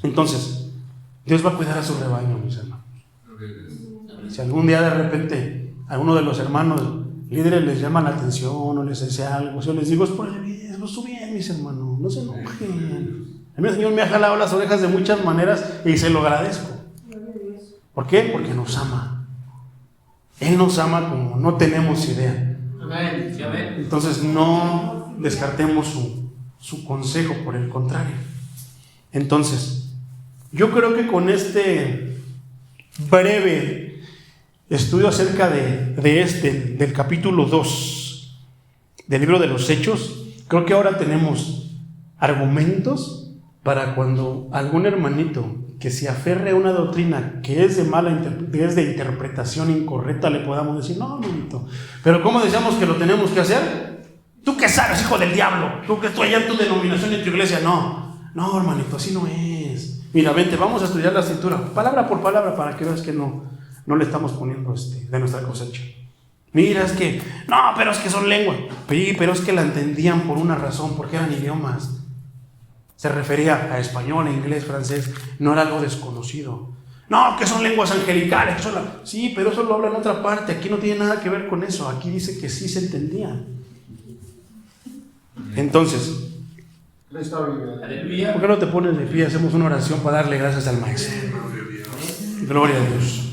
Entonces, Dios va a cuidar a su rebaño, mis hermanos. Si algún día de repente a uno de los hermanos líderes les llama la atención o les dice algo, yo les digo, es por el bien, lo bien, mis hermanos, no se enojen. A mí el Señor me ha jalado las orejas de muchas maneras y se lo agradezco. ¿Por qué? Porque nos ama. Él nos ama como no tenemos idea. Entonces no descartemos su consejo, por el contrario. Entonces, yo creo que con este breve estudio acerca del capítulo 2 del libro de los Hechos, creo que ahora tenemos argumentos para cuando algún hermanito que se aferre a una doctrina que es de interpretación incorrecta, le podamos decir, no, hermanito, pero ¿cómo decíamos que lo tenemos que hacer? ¿Tú qué sabes, hijo del diablo? ¿Tú que estás allá en tu denominación, en tu iglesia? No, hermanito, así no es. Mira, vente, vamos a estudiar la escritura, palabra por palabra, para que veas que no le estamos poniendo de nuestra cosecha. Mira, pero es que son lenguas. Sí, pero es que la entendían por una razón, porque eran idiomas. Se refería a español, a inglés, francés, no era algo desconocido. No, que son lenguas angelicales. Sí, pero eso lo habla en otra parte, aquí no tiene nada que ver con eso, aquí dice que sí se entendían. Entonces, ¿por qué no te pones de pie? Hacemos una oración para darle gracias al Maestro. Gloria a Dios.